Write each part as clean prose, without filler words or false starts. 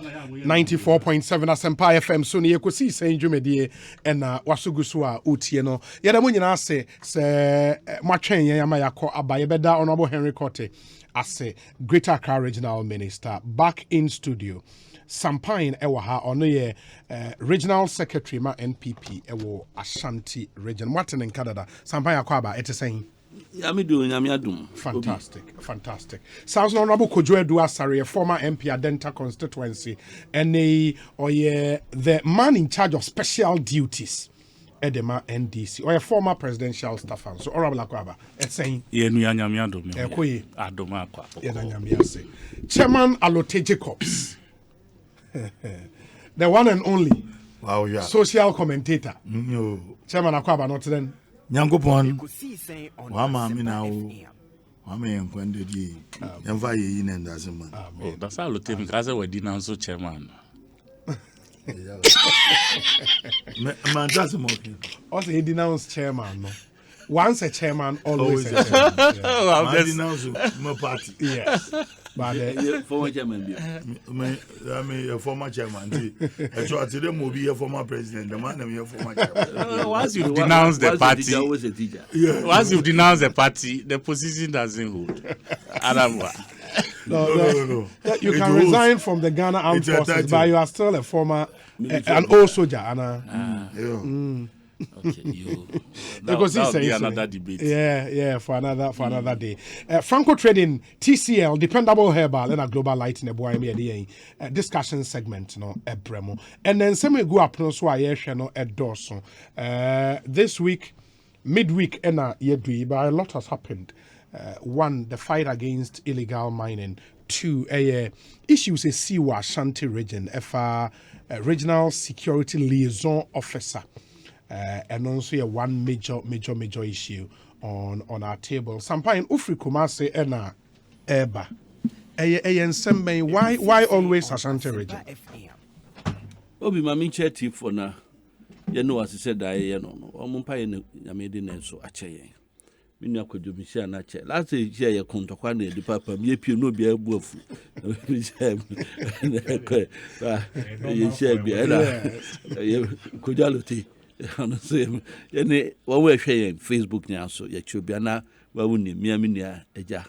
94.7 Asempa FM so ne Ekosiisen dwumedie na wasogu so a otie no yɛda mo nyina ase sɛ matwen yɛn ama yakɔ aba yɛbɛda honorable Henry Kote ase Greater Accra Regional Minister back in studio Sampain ewa ha ono ye regional secretary ma NPP ewo Ashanti region Martin in Canada Sampain akwa aba etesen Fantastic. Sounds honorable Kojo Asare, a former MP at Denta constituency, and the man in charge of special duties. Edema NDC or a former presidential staffer. So honorable Akwaba, it's saying Chairman Alote Jacobs, the one and only social commentator. Chairman Akwaba, not then. Nyankopon wama mi na wo wama yenkwende di yemfa ye yi na ndasema that's how Alote because we denounce chairman man that's more also he denounce chairman no once a chairman always a chairman man denounce my party yes but former chairman a former chairman actually them will be a former president the man am a former chairman once you denounce the party always a teacher once you denounce the party the position doesn't hold No. You can resign from the Ghana Armed Forces, but you are still a former, an old soldier. Okay, that'll be another debate. Yeah, for another day. Franco Trading, TCL, dependable herbal, and a global light in a boy discussion segment, Ebremo. And then some go up no so I no at Dawson. This week, midweek, but a lot has happened. One, the fight against illegal mining. Two, issues a Siwa Ashanti region, regional security liaison officer. And also one major issue on our table. Sampain Ufri Kumase ena eba. Why always Ashanti region? Obi mami cheti for na. You know as I said I no. Omumpa ye na made na so ache. Minu akojo mi share na che. Last year ye kontokwa na edi papa mi epie no bia ebu afu. Ye share bia na. Ye kojo Alote. So yene one way share Facebook nya so ye chobia na wa woni miamia eja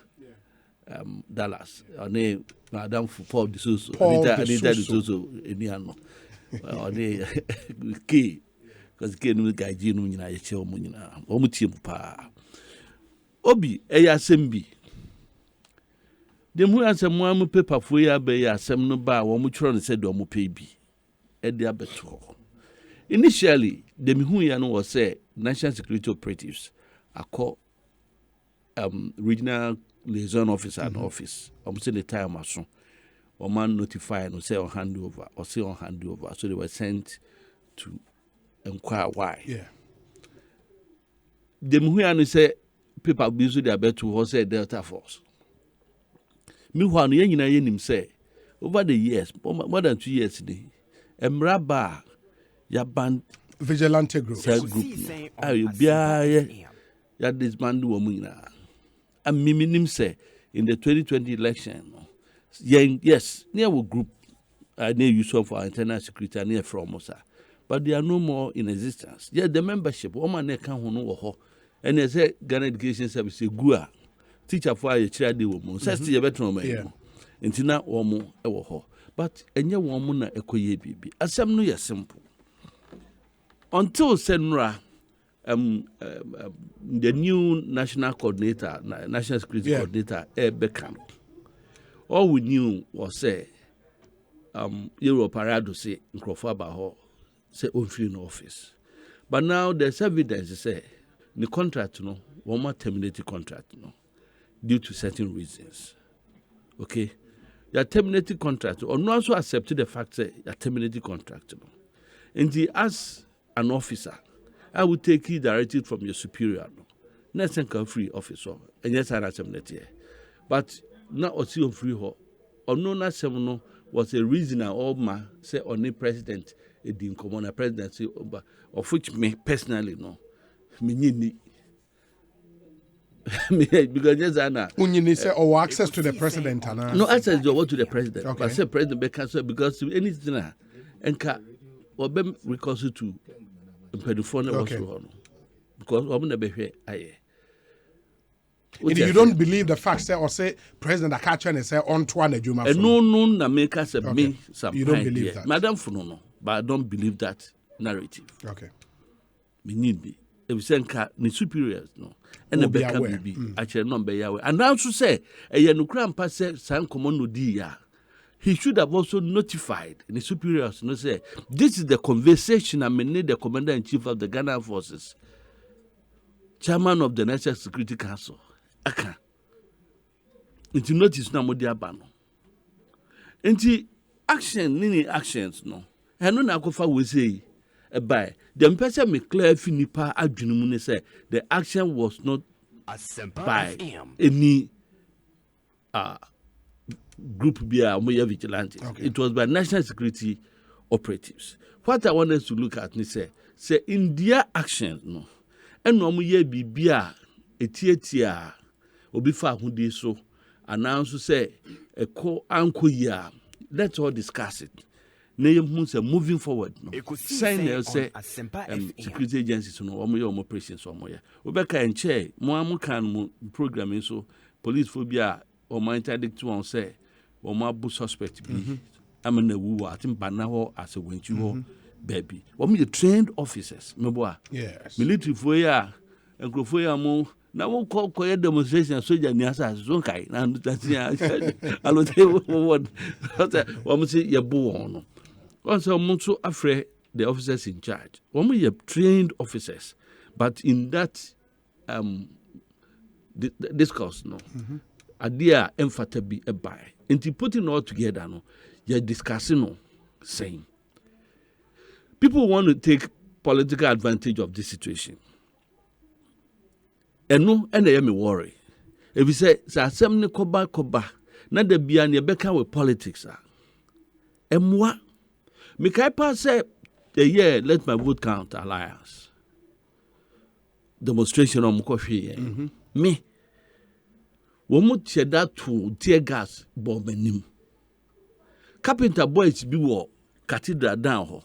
Dallas one madam Paul de Soso Anita de Soso eniano one key cuz key no gaji no nyina ye che omo nyina omo tie mu pa obi eya sembi dem hu asem am paper fo ya be ya asem no ba wo mo tworo no se de omo pe bi e de abeto. Initially, the Mihuyan was say National Security Operatives called regional liaison officer and office. Say the time or so. Or man notified or say on handover or say on handover. So they were sent to inquire why. Yeah. The Mihuyan say people busy their bed to say Delta Force. Meanwhile, yen say over the years, more than 2 years, Emraba. Ya band vigilante group. Ayo bia ya disband wo muina. And minim say in the 2020 election, yes, near wo group near use for our internal security near from us. But they are no more in existence. Yeah, the membership, woman ne kan hono wo ho. And they say Ghana Education Service gua teacher for a child de wo mo. Say still better no me. Intina wo mo e wo ho. But enye wo mo na ekoye bibi. Asem no ye simple. Until Senra, the new national coordinator, national security coordinator, Beckham, all we knew was say, Europe Parado say in Crawford say on office. But now there's evidence to say the contract, one more terminated contract, due to certain reasons. Okay, you terminated contract, or not also accepted the fact that you terminated contract. And he asked an officer, I will take you directly from your superior. Next and free officer, and yes, I terminated. But not a free ho. Or no, not seven was a reason I all my say on the president, a didn't come on a presidency, of which me personally no. Me Because yes, Anna. Unyini say or access to the president and No access to the president. Okay. But say president be cancel because anything enka or be recourse to pedofone Okay. also because we never hear aye. you don't believe the facts say or say president Akacha and say on to an ejuma. No na make us me some. You don't believe that. Madam no, but I don't believe that narrative. Okay. We need be. If senka ni superiors no. And Will the be Becca aware. be actually not be aware. And also say a yanukram pass san common dia. He should have also notified the superiors. No say this is the conversation I made the commander in chief of the Ghana forces, chairman of the National Security Council. Aka. Into notice na mo dia ba no. Into action nini actions no. Eno na akofa we say by the person me clear finipa adwene mu ne say the action was not by any group bia omoya vigilante. Okay. It was by national security operatives. What I want us to look at ni say in their actions no eno omoya bibia etietia obi fa ahudi so announce say eko anko ya let's all discuss it. Moving forward, no. Sign there say security agencies no omo operations omo ya. Obeka enche mo kan mo programming so police phobia or my interdict one say omo abu suspect be amena wu atim bana ho as a wenchu ho baby. Omo trained officers meboa. Yes. Military for ya enkrofo ya mo na wo call demonstration soldier ni asa so kai na tatia alote what omo say ye bo no. Once I'm also afraid the officers in charge. When we have trained officers, but in that discourse, no, idea emphatic be a buy. And putting all together, no, you're discussing, no, saying people want to take political advantage of this situation. And no, and they me worry. If you say, "Assembly koba," not the bian you become with politics, and what? Mikaipa said, let my vote count alliance. Demonstration on Mukoshi. Me. Womu said that to tear gas bomb. Carpenter boys be war cathedral down ho.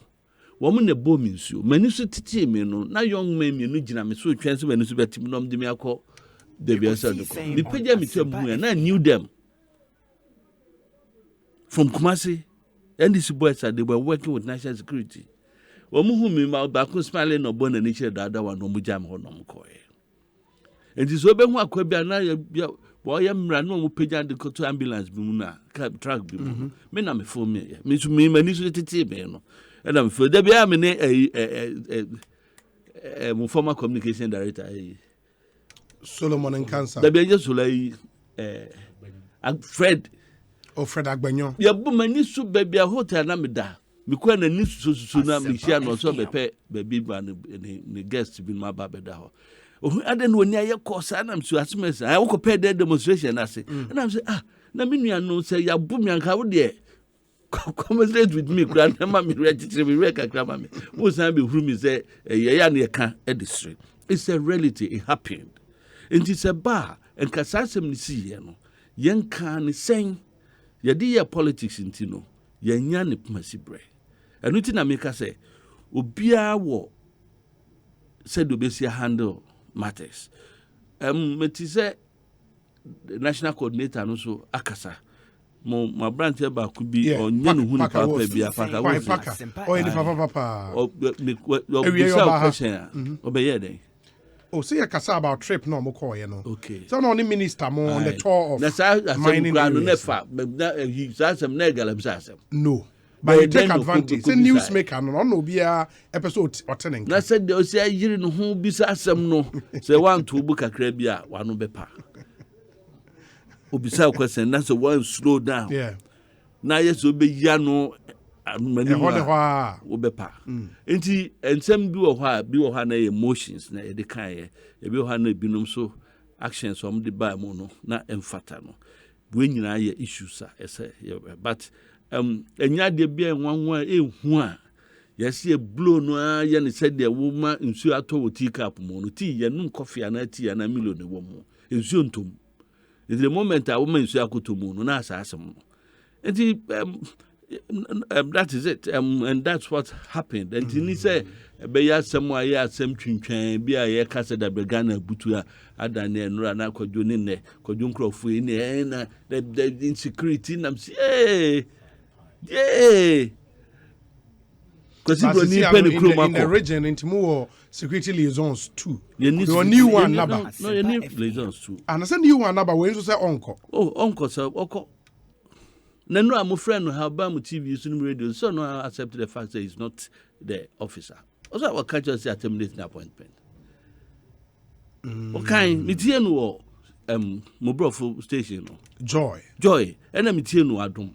Woman a bomb in you. Many so titi me no. Na young men you know jina me so chance when you bet him nom de me ako. They be answered the call. Me pay me to and I knew them from Kumasi. And these boys said they were working with national security. Omu me ma back smiling no born and nature the other one no mu jam ho no mko e. And this obe hu akwa na boy am ra no mu pagya de to ambulance bi mu na truck bi mu. Me na me phone me. Me so me mani so tete me no. And am feel there be am ne mu former communication director Solomon and Cancer. There be just like Fred Fred Agbenyo. Ya bu mani so baby a hotel na me da. Me kwa na ni so na me hia no so bepe baby ba ne guest bi ma ba be da ho. Oh aden woni aye course na am so asmes. I wo pay the demonstration na say. And am say na me nua no say ya bu me anka wo de conversate with me kra na ma me register me re kakra ma me. Wo san be huru me say ya na ka e district. It's a reality, it happened. And it's a bar and kasasem ni si ye no. Yen kan ni sen yadi ya politics intino yenya ne pmasibre enu ti na meka say obia wo said obesi handle matters meti say the national coordinator no so akasa mo branch ba ku bi onye no hunu papa bi afaka wo o ni papa o bisa question obeye den. Oh, say a kasa about trip no mo call no. Okay. So no only minister mo on the tour of mining areas. He says some negative says. No. But you take advantage. Say newsmaker no be a episode or tening. Na said they say yiri no ho bisa asem no. Say one to book akra bia wano bepa. Obisa question na say one slow down. Yeah. Na yes obeya no mani wa obepa. Enti ensem bi wo ha na emotions na e de kan ye. E bi wo ha na binom so actions om de ba mu no na emfata no. We nyina ye issues a ese but enya de bia nwanwa ehu a yes ye blow no a ye ne said the woman nsu ato wo tea cup mu no tea ye num coffee na tea na milo ne wo mu Nsuontum. The moment a woman is akutumu, no na asasem. And that is it. And that's what happened. And he say, "Beya somewhere ya sem twintwan bi a ye kasa da begana butu a adane nura na kwadwo ne kwadwo nkrofo ni na the insecurity nam say yeah. Because in the region, into more security liaisons too. You need a new one number. No, you need liaisons too. And I said new one number when you say uncle. Oh, uncle, sir, uncle. No, I'm a friend who have Bamu TV using radio, so no, I accept the fact that he's not the officer. Also, I will catch us at terminating appointment. Okay, Mitiano, Mobrofo station. Joy, and I'm Mitiano Adum.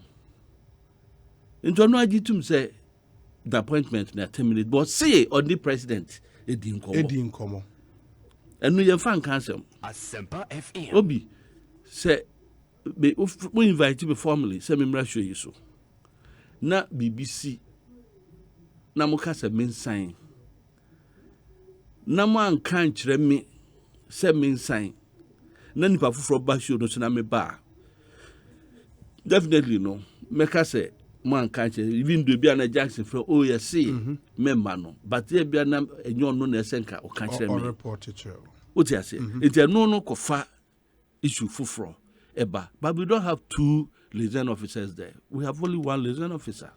Into no, I did say. The appointment na terminate, but say on the president, Edin Komo. And we have fan council. Asempa FM. Obi say we invite you formally. Say me show you so. Na BBC. Na mo kasa men sign. Na mo anka nkyerɛ me say men sign. Na nipa foforo ba show no so na me ba. Definitely no. Me kasa man can't even do be an Jackson for oh yes see memano but there be an enyo no na esenka o kan kire me report it what you say it no kofa issue fufro eba but we don't have 2 liaison officers there, we have only 1 liaison officer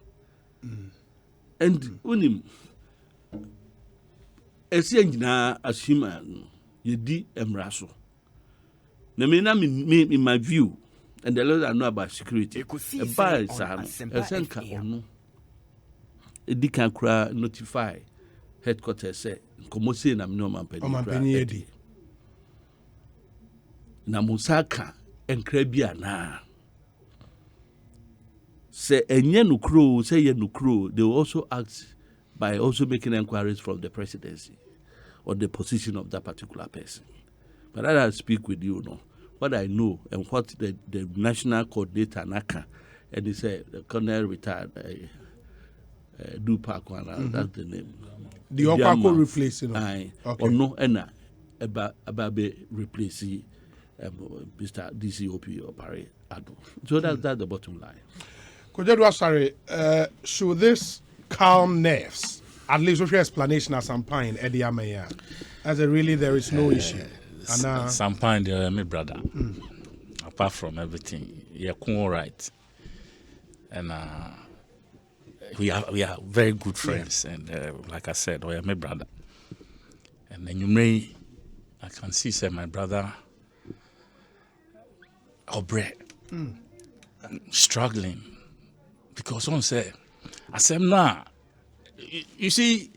and unim esi nyina asima ye di emraso na me na me in my view. And the laws I know about security. A bar is a senka or no. It can cry notify headquarters say, Comosi and I'm no man penny. Namusaka and Krebia na. Say, and yenu crew, say yenu crew, they will also act by also making inquiries from the presidency or the position of that particular person. But I speak with you, no. What I know and what the national coordinator Naka and he said the colonel retired do park one that's the name. The Opako replacing okay. Or no ena about replacing Mr. DCOP or Barry Ado. So that's the bottom line. Kojedu sorry, should this calm nerves? At least with your explanation as some pine Eddie Amaya. As a really there is no issue. Some point there, my brother. Apart from everything, you're all right, and we are very good friends. And like I said, we are my brother. And then I can see, say my brother, Obre, struggling because someone say, I said, nah. You see,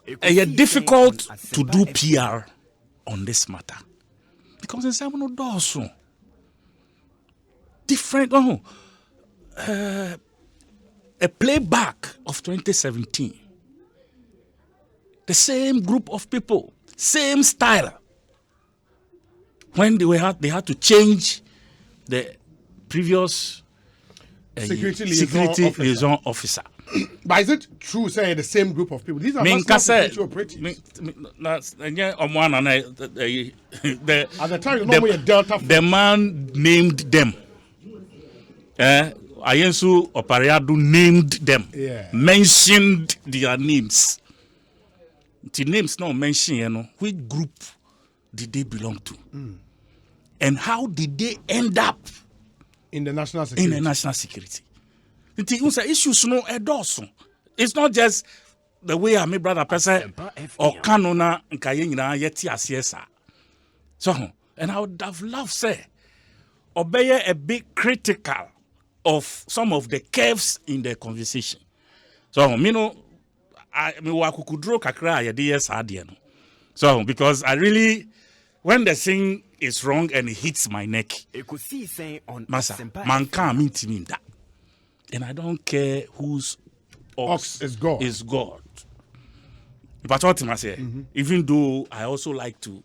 it's difficult to do PR. On this matter, because in some doors different. A playback of 2017, the same group of people, same style. When they had to change the previous security liaison officer. But is it true, say the same group of people? These are not security operatives. At the time, the man named them. Ayensu Opariadu named them. Yeah. Mentioned their names. The names not mentioned, you know, which group did they belong to? And how did they end up in the national security? Issues no edoso. It's not just the way my brother person or canona nkayina yeti asiesa. So, and I would have loved say obey a bit critical of some of the curves in the conversation. So, me no I wakukudro kakra yes adiano. So, because I really when the thing is wrong and it hits my neck, Ekosiisen on Masa, man can't mean that. And I don't care whose ox is God. But what I say, even though I also like to,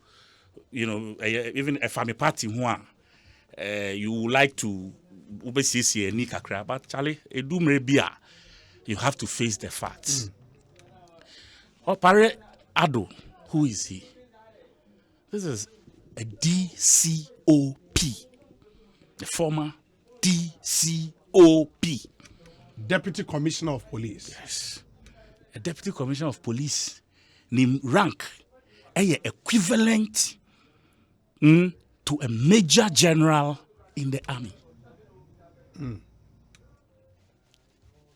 you know, even if I'm a party you like to obesisi any kakra, but Charlie, you have to face the facts. Opare Ado, who is he? This is a DCOP, the former DCOP. Deputy Commissioner of Police. Yes. A Deputy Commissioner of Police named rank equivalent to a Major General in the army.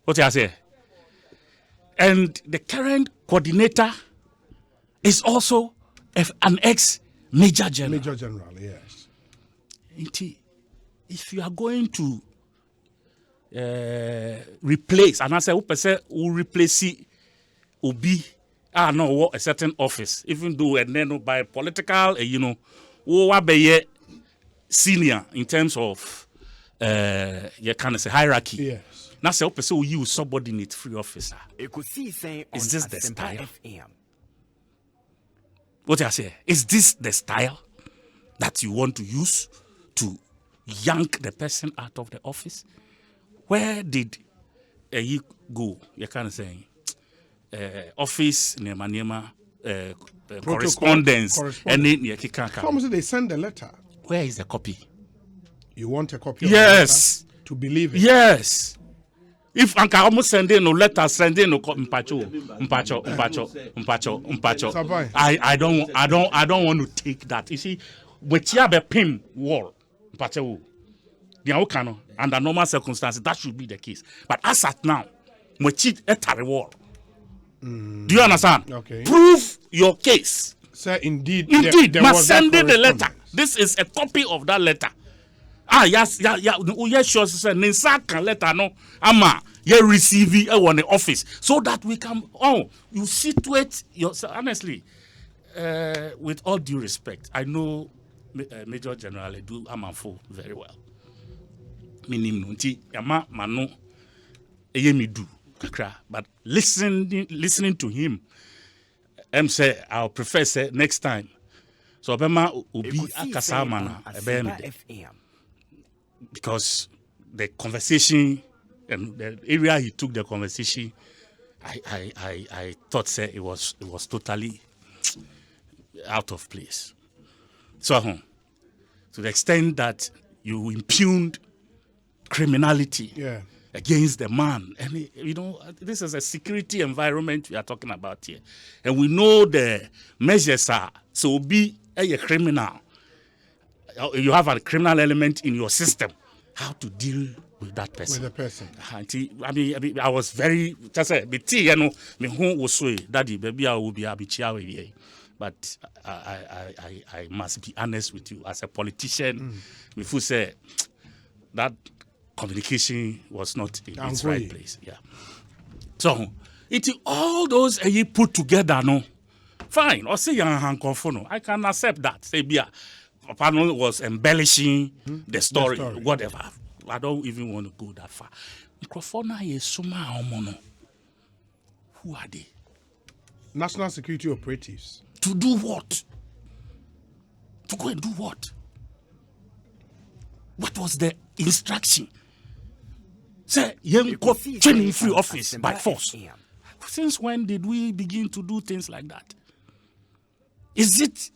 What I say? And the current coordinator is also an ex-Major General. Major General, yes. If you are going to replace, and I say, who replace Obi, no, a certain office, even though and then by political, who be senior in terms of you can say hierarchy. Yes. Now say, who use subordinate free officer. Ekosiisen Is this the style? FM. What I say? Is this the style that you want to use to yank the person out of the office? Where did you go? You can't say office, nema, correspondence, and then you can't. How much they send the letter? Where is the copy? You want a copy? Yes. Of the letter to believe it? Yes. If Anka almost send in no letter, send in no mpacho. I don't want to take that. You see, with a pin wall, mpacho. Under normal circumstances, that should be the case. But as at now, with a wall. Do you understand? Okay. Prove your case. Sir, indeed, Indeed, there must was that send in the letter. correspondence. This is a copy of that letter. Yes, sure, sir. Ninsaka letter no, ama ye receive on the office so that we can. You situate yourself. Honestly, with all due respect, I know Major General Edu Amanfo very well. Minim nunti yama mano eyemidu kakra, but listening to him, say I'll prefer say next time. So Obama Obi Akasama FM. Because the conversation and the area he took the conversation, I thought say it was totally out of place. So to the extent that you impugned criminality against the man, and this is a security environment we are talking about here, and we know the measures are so be a criminal. You have a criminal element in your system. How to deal with that person? With the person. I mean, I was very just say, me who was so daddy, baby, I will be a but I must be honest with you as a politician. Before say that communication was not in its right place. Yeah. So it all those you put together, no. Fine, or say I can accept that. Say Papa was embellishing the story, whatever. I don't even want to go that far. Who are they? National security operatives. To do what? To go and do what? What was the instruction? Say, you got training free office by force. Since when did we begin to do things like that? Is it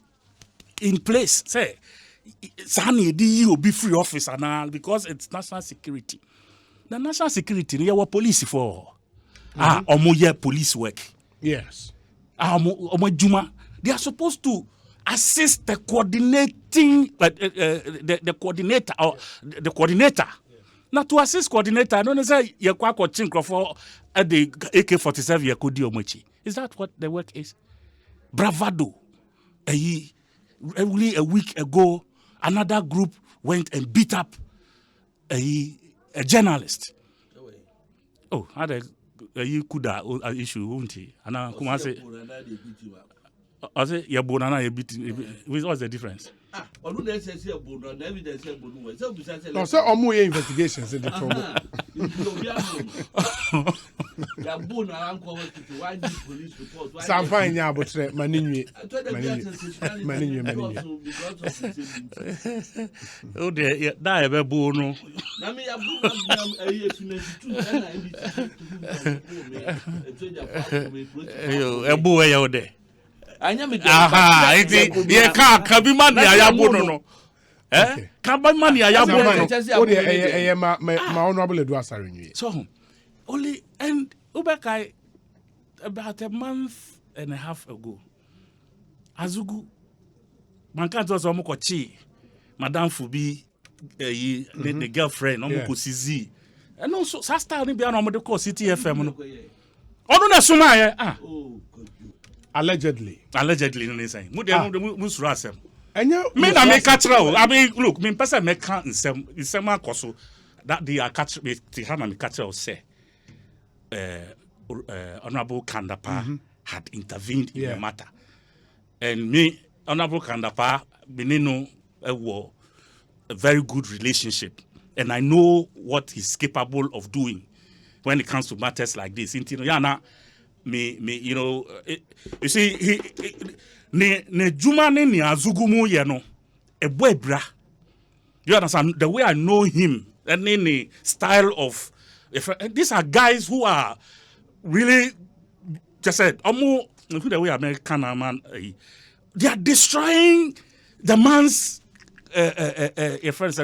in place? Say, will be free office and because it's national security. The national security, you have police for police work. Yes. They are supposed to assist the coordinating, the coordinator or the coordinator. Not to assist coordinator. I don't say you for at the AK-47 Is that what the work is? Bravado. Only a week ago, another group went and beat up a journalist. Oh, had a kuda issue, won't he? And I come say, I say, yeah, bonana, what's the difference? No, sir, more investigations in the I'm fine now, but Maninu. Oh, dear, die a bono. A boy out there. anya me aha enti ye ka bi ma na ya bo no ka ba ma na ya bo no o de ma honorable Edu Asare nwie so only and Ubekai about a month and a half ago Azugu man can't also mokochi Madame Fubi the girlfriend omoko sizi and also sasta ni bia no mo de call City FM no onu na suma ye allegedly no say mu suru asem enye me na me catch o I mean look me person me kan nsem akoso that they are catch me ti ha na me catch o say Honorable Kandapa had intervened in the matter and me Honorable Kandapa Benino a very good relationship and I know what he's capable of doing when it comes to matters like this. You know, you see, he ne juma ni azugumu ye no ebra. You understand the way I know him and the style of these are guys who are really just said the way American man they are destroying the man's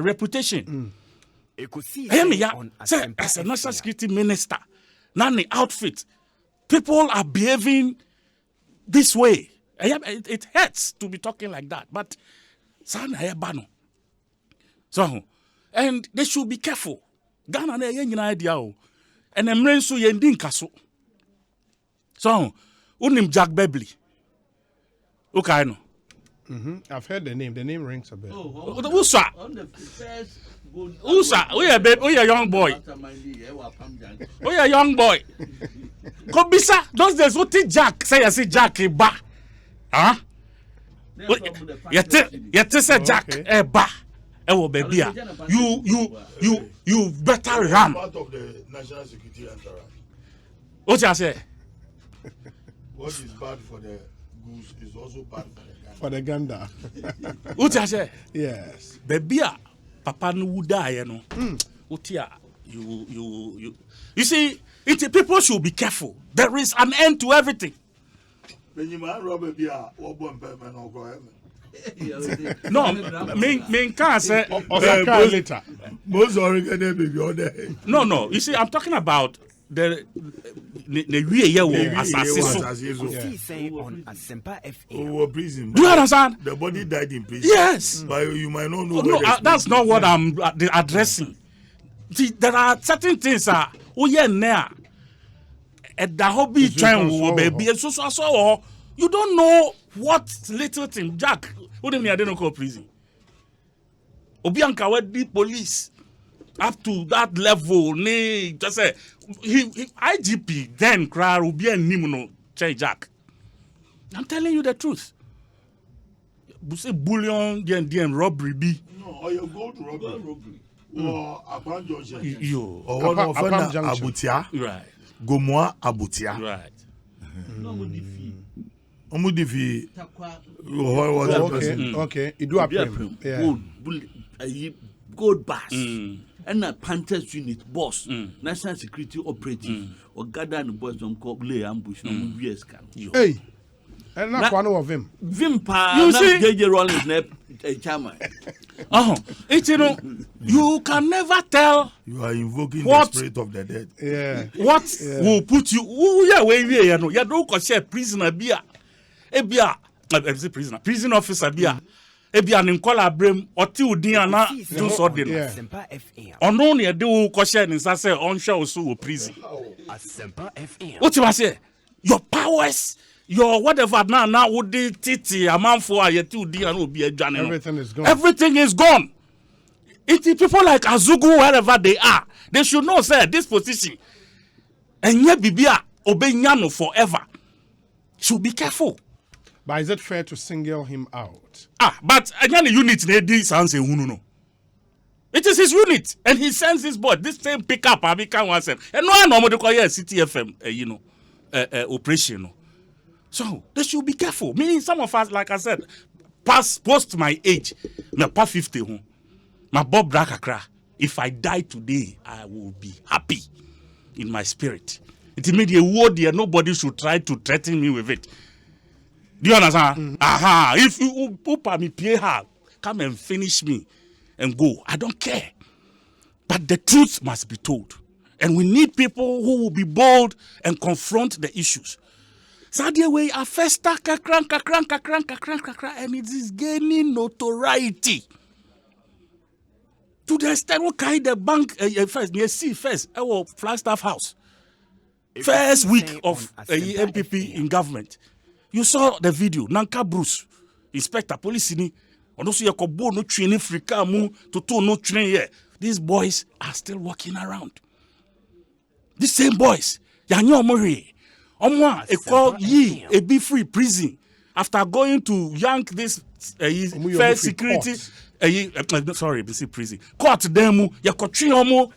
reputation. Ekosiisen As a national security minister, nani outfit, people are behaving this way. It hurts to be talking like that, but so and they should be careful. Ghana na yen idea o, and emren so yen din kaso. So unim Jack Bebley. Okay, no. I've heard the name. The name rings a bell. Usa. Usa. We are young boy. We are young boy. Kobisa. Those days what Jack say? I see Jack ba. Huh? Yet say Jack ba. Oh baby, you better run. Part of the national security entourage. What you say? What is bad for the goose is also bad for the gander. What you say? Yes. Baby, Papa no would die, you know. Utia, you see, people should be careful. There is an end to everything. When you man rob baby, no, me can't say later. Most baby No. You see, I'm talking about the on Asempa FM. Oh, prison. Do you understand? The body died in prison. Yes. But you might not know. No, that's not what I'm addressing. See, there are certain things at the hobby trying baby. So you don't know what little thing. Jack, what do you mean I didn't call prison? Obianka went the police up to that level. Just say he IGP then cry Obian Nimuno Jack. I'm telling you the truth. You say bullion, then robbery be. No, or you go to robbery. Or Apan Junction. Yo. Or one of Abutia. Right. Gomoa Abutia. Right. Omudifi. Okay. You do approve. Gold bars. And a Panthers unit boss, national security operative, or gather the boys from lay ambush no years can. Hey. And not one of him. Vimpa, you see, JJ Rollins, a chairman. You can never tell. You are invoking what, the spirit of the dead. Yeah. What will put you? You don't share prisoner beer. Prison officer beer. Ebia Ninkola Brem or two Diana do so din. Ono ne de wo ko share nsa say on share so prison. Asempa FM. What you say? Your powers, your whatever now would the titi amanfo ayetu Diana obi adwane. Everything is gone. Everything is gone. It people like Azugu wherever they are, they should know say this position. Enye bibia obenya no forever. Should be careful. But is it fair to single him out? But again, the unit no. It is his unit, and he sends his boy. This same pickup, I become one and no normal call here City FM, operation. So they should be careful. Meaning, some of us, like I said, post my age, me past 50, my Bob Drakakra. If I die today, I will be happy in my spirit. It made a word here. Nobody should try to threaten me with it. Do you understand? Aha. If you put me pay her, come and finish me and go. I don't care. But the truth must be told. And we need people who will be bold and confront the issues. So the way I first start kakran, and it is gaining notoriety. To the extent we carry the bank first, our Flagstaff House. First week of MPP in government. You saw the video, Nanka Bruce, Inspector Police, and also Yakobo no training Africa to no train here. These boys are still walking around. These same boys, Yanyo Mori, Omwa, call ye a be free prison after going to yank this first security. Sorry, BC prison. Court demu, Yakotri Homo,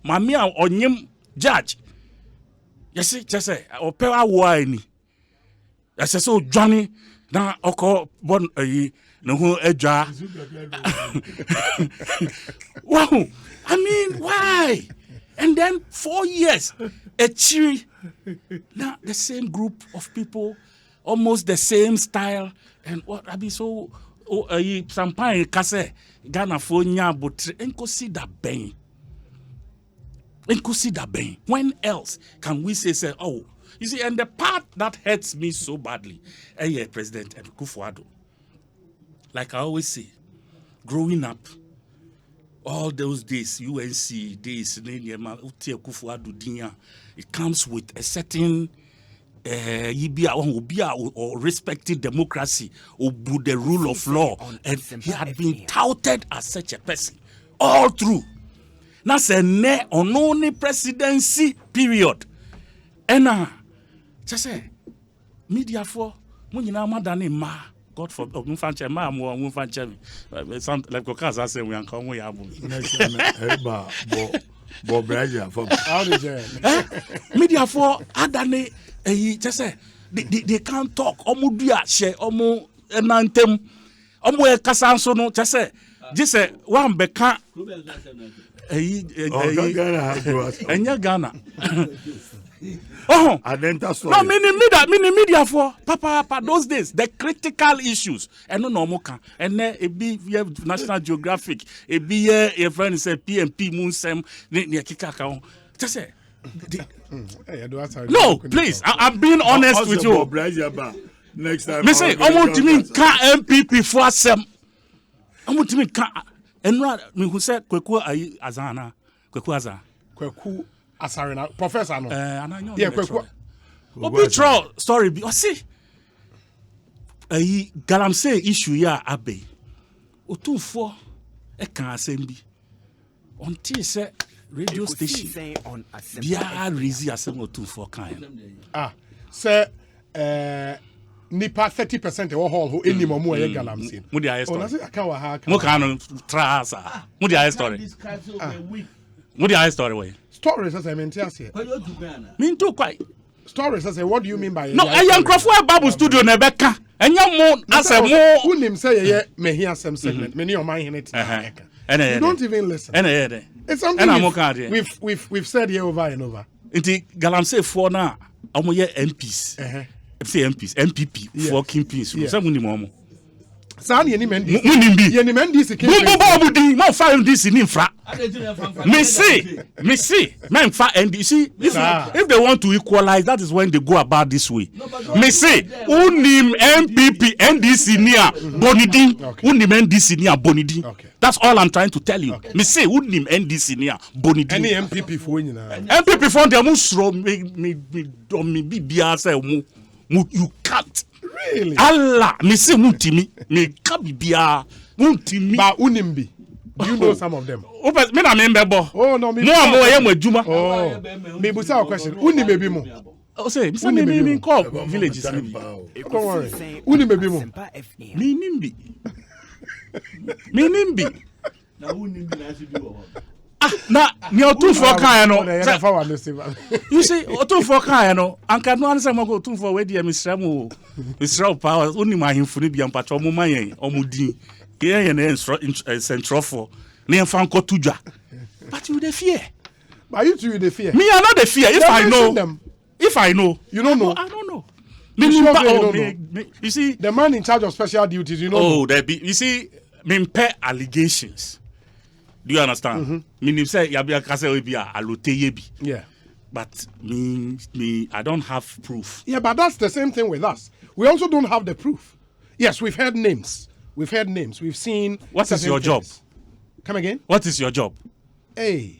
Mamia or Nim judge. Yes, just say, or Pera wine. I said, so Johnny, now, Oko, bon, no, Eja. Wow, I mean, why? And then 4 years, a cheery. Now, the same group of people, almost the same style, and what I be so. Sampai kase Ghana for nya botre enko see that ben. When else can we say oh, you see, and the part that hurts me so badly, President Kufuado. Like I always say, growing up, all those days, UNC days, it comes with a certain or respected democracy or the rule of law, and he had been touted as such a person all through. Now say ne on only presidency period. And just say media for munina madani ma God for munfanche ma mo munfanche me some like Okaza say we anka mo ya bu Bo Braja for media for adane just say they can't talk omudua she omo enantem omo e kasa nso no just say one beka Ghana. Oh, no, media for Papa those days, the critical issues. And no more can. And then it be National Geographic, it be a friend say PMP Moonsem, near Kikaka. Just say, no, please, I'm being honest with you. Next time, me say, I want to mean MPP for some. I want to mean and me who said Kweku ayi azana Kweku azana Kweku asarena professor no yeah Kweku obi tro story bi o see ayi galamsey issue ya abe otumfo e kan asem bi until say radio station bia rezi asem otumfo kan say nipa 30% of hall who any more galamsey mu dia story mo kan trasa mu dia story mu dia story way stories as I mean here mean too quite stories as what do you mean by no I am crofo Bible studio na beka enya mo asem mo unim say ye me hear some segment me your mind it you don't even listen it's something we've said here over and over inti galamsey for na omoye MPs say MPP for kingpins so muni mo san ye ni mendi se bo di no find this in infra me see men fa NDC if they want to equalize that is when they go about this way me say unim MPP NDC near bonidin unim NDC near bonidin that's all I'm trying to tell you me say unim NDC near bonidin any MPP for nyina MPP for them usro me bibia say you can't really Allah me say mutimi me ka bibia mutimi ba unimbi do you know some of them me na me mbebo oh no me mo ye mo adwuma oh me busa a question unimebi mo oh say me call villages ni don't worry unimebi mo me nimbi na unimbi na asi bi wo na ni otunfo kan no you see otunfo kan no anka no anse mo otunfo we dia misramu power oni ma himfu ni bia mpacho mo mayen omudin ye na centrofo na emfa nkotudwa but you dey fear but you too you dey fear me I not dey fear if I know you don't know I don't know You see, the man in charge of special duties, you know. Oh, you see, allegations. Do you understand? Meaning say yabi kase obi a alote yebi. Yeah. But me, I don't have proof. Yeah, but that's the same thing with us. We also don't have the proof. Yes, we've heard names. We've seen. What is your job? Come again? What is your job? Hey.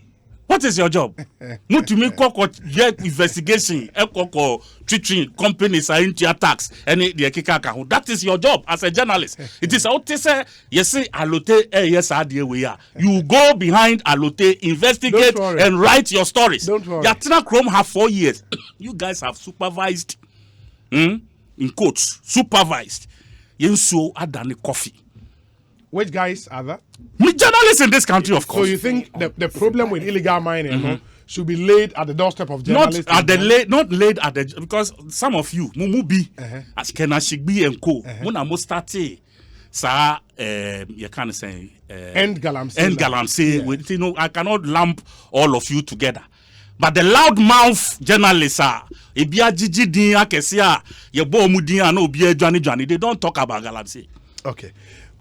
What is your job? Not to make investigation, treating companies are into attacks, and that is your job as a journalist. It is out to say, yes, Alote, yes, we are. You go behind Alote, investigate, and write your stories. Don't worry. Yatina Chrome have 4 years. You guys have supervised, in quotes, supervised. Yenso Adani Coffee. Which guys are that? Me journalists in this country, of course. So you think the problem with illegal mining should be laid at the doorstep of journalists? Not laid at the, because some of you, Mumubi, as Kenashigbi and Co, Muna Mostate, sa you can't say End galamsey. You know, I cannot lump all of you together. But the loudmouth journalists are Ebia Gigi Dia Kesia, Yebo Mudia no Bia Johnny, they don't talk about galamsey. Okay.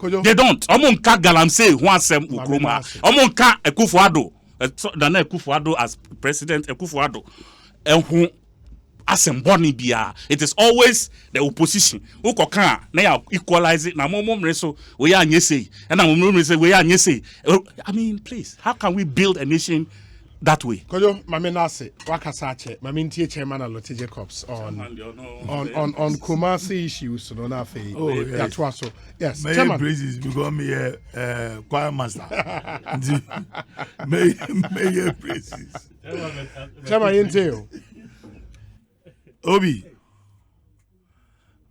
They don't. Omonka galamsey wansem ukroma. Omonka Ekufuado. Dana Ekufuado as president Ekufuado. Ehu asemboni bia. It is always the opposition. Ukoka na ya equalize it. Na momomreso we ya nyese. And na momomreso we ya nyese. I mean, please, how can we build a nation that way? Kojo, mame nase wakasache. Mame ntie chairman Alote Jacobs on Kumasi issues no na fe. Oh, yes. That was so. Yes, may chairman. praises become a choir master. May praises. Chairman Yenteo. Obi.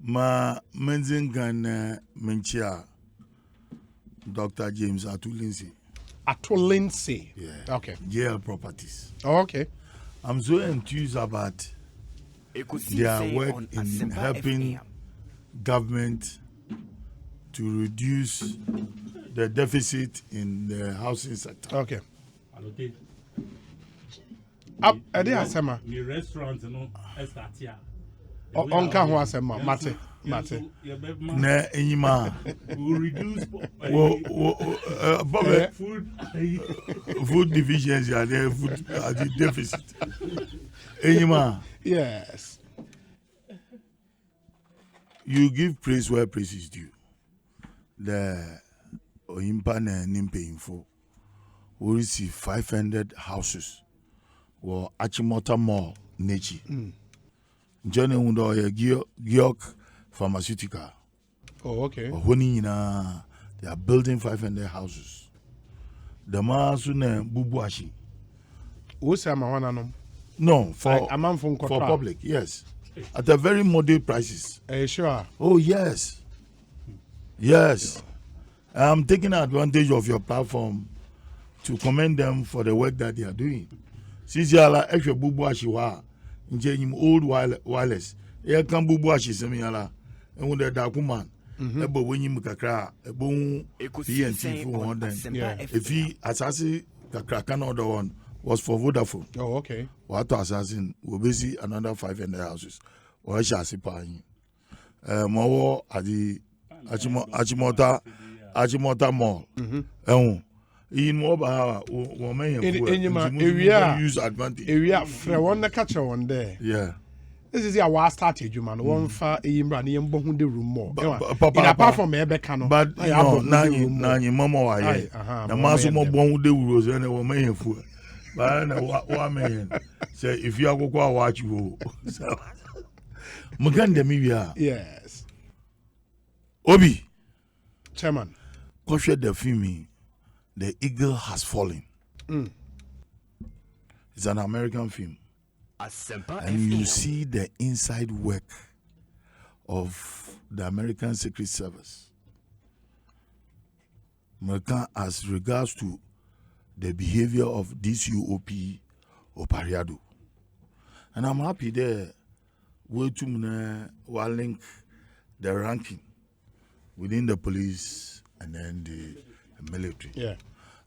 Ma menzingan menchia Dr. James Atulinsi. Atolinsi. Yeah. Okay. JL Properties. Oh, okay. I'm so enthused about their work in helping government to reduce the deficit in the housing sector. Okay. Up a day asema. The restaurant no start here. Onka ho asema mate. Na enyima. We reduce food deficiency and the deficit. Enyima. Yes. You give praise where praise is due. The Oyimpa na Nimpe Info will receive 500 houses or Achimota Mall, Nechi. Johnny Wundo, Giok Pharmaceutical. Oh, okay. They are building 500 houses. The Masune Bubuashi. Who's a man? No, for public, yes. At a very moderate prices. Sure. Oh, yes. Yes. I'm taking advantage of your platform to commend them for the work that they are doing. Since you are like extra Bubuashiwa, in old wireless, here come Bubuashi Semiala, and when the Dakuman, Ebo when you Mukakra, Ebo PNT for one then. If he assassin Kakra other one was for Vodafone. Oh, okay. What assassin will be see another 500 houses. Or shall see paying. More at the Achimota Mall. In mobile, woman, use advantage. Area for one the catcher one there. Yeah. This is your last started, you man. One for a Imran, you bohun the room more. Apart from Ebekano, but no, Nani, Mama, the Masumo Bon de Rose and a woman for. But one man say, if you are going to watch you, Maganda Mivia. Yes. Obi. Chairman. Koshe the film, The Eagle Has Fallen. It's an American film. And you see the inside work of the American Secret Service. American as regards to the behavior of this UOP or Pariado. And I'm happy there will link the ranking within the police and then the military. Yeah.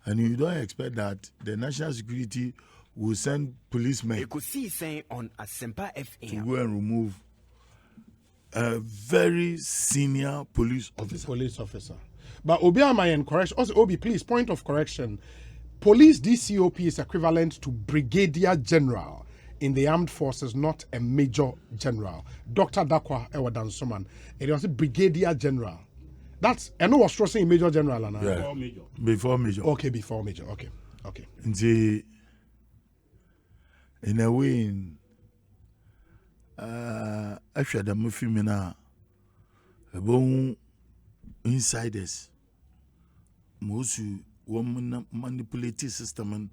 And you don't expect that the national security will send policemen Ekosiisen on Asempa to FM. go and remove a very senior police officer. But Obi Amayen correction. Also, Obi, please, point of correction. Police DCOP is equivalent to Brigadier General in the armed forces, not a Major General. Dr. Dakwa Ewadan Soman. It was a Brigadier General. That's, I know what's saying Major General. Yeah. Before Major. Okay, before Major. Okay. In a way, after the movie, about insiders, most women manipulate the system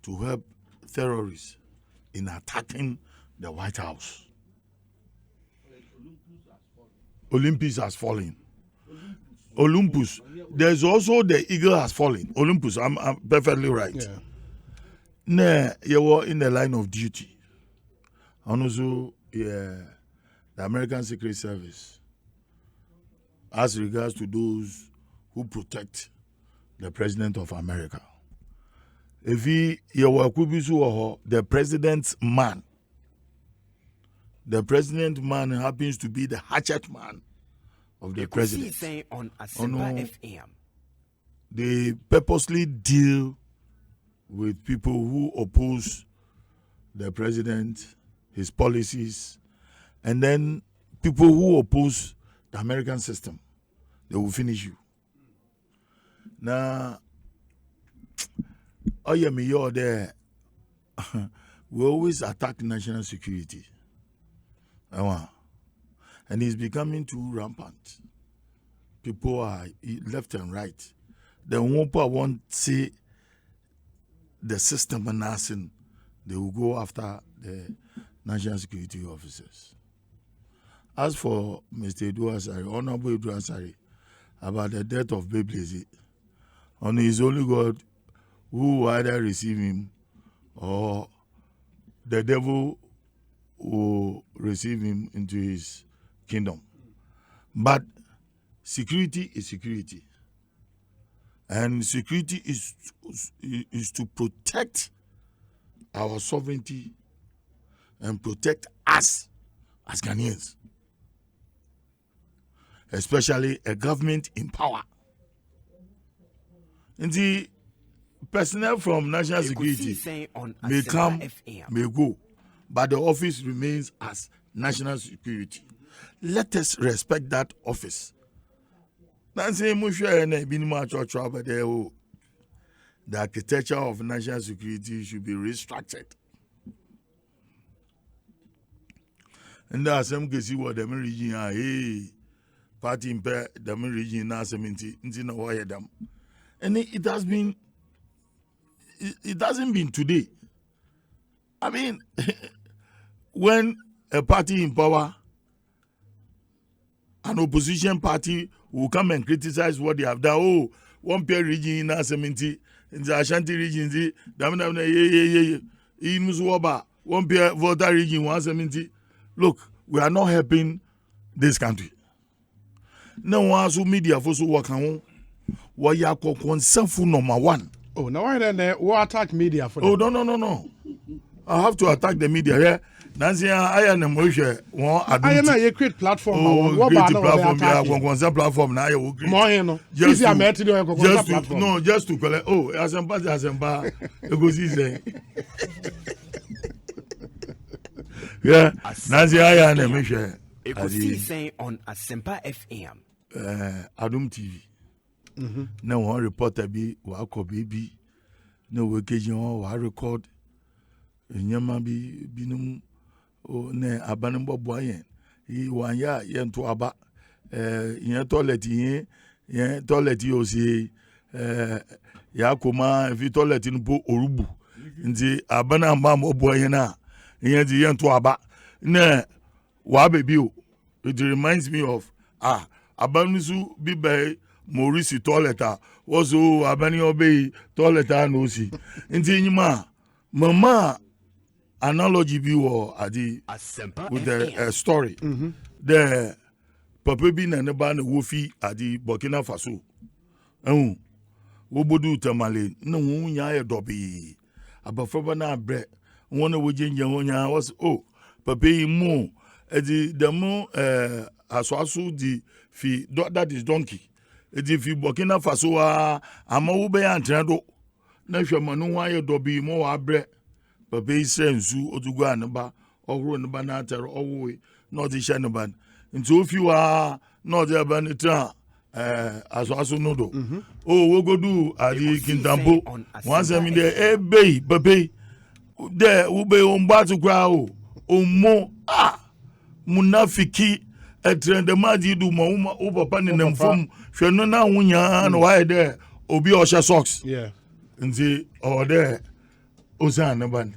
to help terrorists in attacking the White House. Olympus has fallen. Olympus. There's also the eagle has fallen. Olympus, I'm perfectly right. Yeah. Nah, you were in the line of duty. And also, the American Secret Service, as regards to those who protect the President of America. If you were the president's man, the president man happens to be the hatchet man of the president. On Asempa FM. They purposely deal with people who oppose the president, his policies, and then people who oppose the American system. They will finish you. Now, oh yeah, you're there. We always attack national security. And it's becoming too rampant. People are left and right. The one want to see the system announcing, they will go after the national security officers. As for Mr. Honorable Edu Asari, about the death of Baby, on his only God who will either receive him or the devil will receive him into his kingdom. But security is security. And security is to protect our sovereignty and protect us as Ghanaians. Especially a government in power. And the personnel from national security may come, may go, but the office remains as national security. Let us respect that office. The architecture of national security should be restructured. And there are some cases where the region are, party in the region now 70, and it has been, it hasn't been today. I mean, when a party in power, an opposition party will come and criticize what they have done. Oh, one pair region in now 70, in the Ashanti region, in Muswaba, one pair voter region 170. Look, we are not helping this country. No one who media for so work on. Why you are concerned for number one? Oh, now why then what attack media for? Oh, no. I have to attack the media here. Nancy, I am a Moshe. I am a create platform. Oh, create platform. Yeah, concern platform. Now you will create. Just to collect. Oh, Asempa. Ekosiisen. Yeah, Nancy, I am a Moshe. Ekosiisen on Asempa FM. Adum TV. Now one reporter be wako baby. No occasion wa record. Nyama bi binum o ne abanim bobo yen. Yi wan ya yen to aba. Yen toilet yen toilet yo si ya koma fi toilet no bo orubu. Nti abana mba bobo yen na yen di yen to aba. Ne wa baby o. It reminds me of Abanisu bibe Maurice toileta was abani obey toileta no si. Inti nyima mama analogy bi wo adi with the story. The papa bi na ne ba na wofi adi Burkina Faso. Wo bodu tamale na wo nya ye dobi. Abafroba na bre wona wo jenje wonya was papa yi mu the mo aswasu di fi that is donkey. Fi Burkina Faso ama wo be antrado na hwemanu ho aye dobi mo wa bre papa isensu otugu anba ohuro ne ba na atere owo na odi hye ne ba nti ofi wa na odi aba ne tra aswaso no do wogodu ari kintampo wanse mi de ebei papa de wo be o mbatu kwa o mo munafiki etrende maji du ma o papa ne nemfom hwe no na wunya na wa de obi o hye socks nti o de o san na ban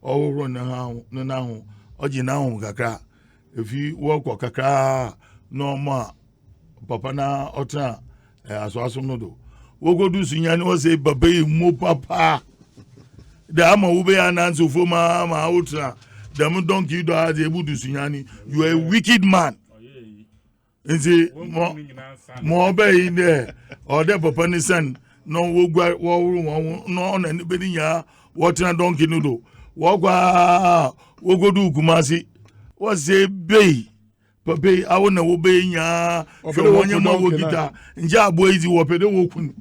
o ro na ha no na ho oji na ho kakra efi wo kwa kakra no ma papa na otra aso no do wo godu sunya ne o say baba mo papa da ama wo be ananso fo ma otra dem donkey do ha de budu sunya ni you are a wicked man. Nti mo be in there or the papa ni son no wo gwa wo no na ni be nya wo tena donkey no do wo gwa wo godu kumasi wo say be papa awo na wo be nya hwe wonye ma wo gita nja abo ezi wo pede wo kun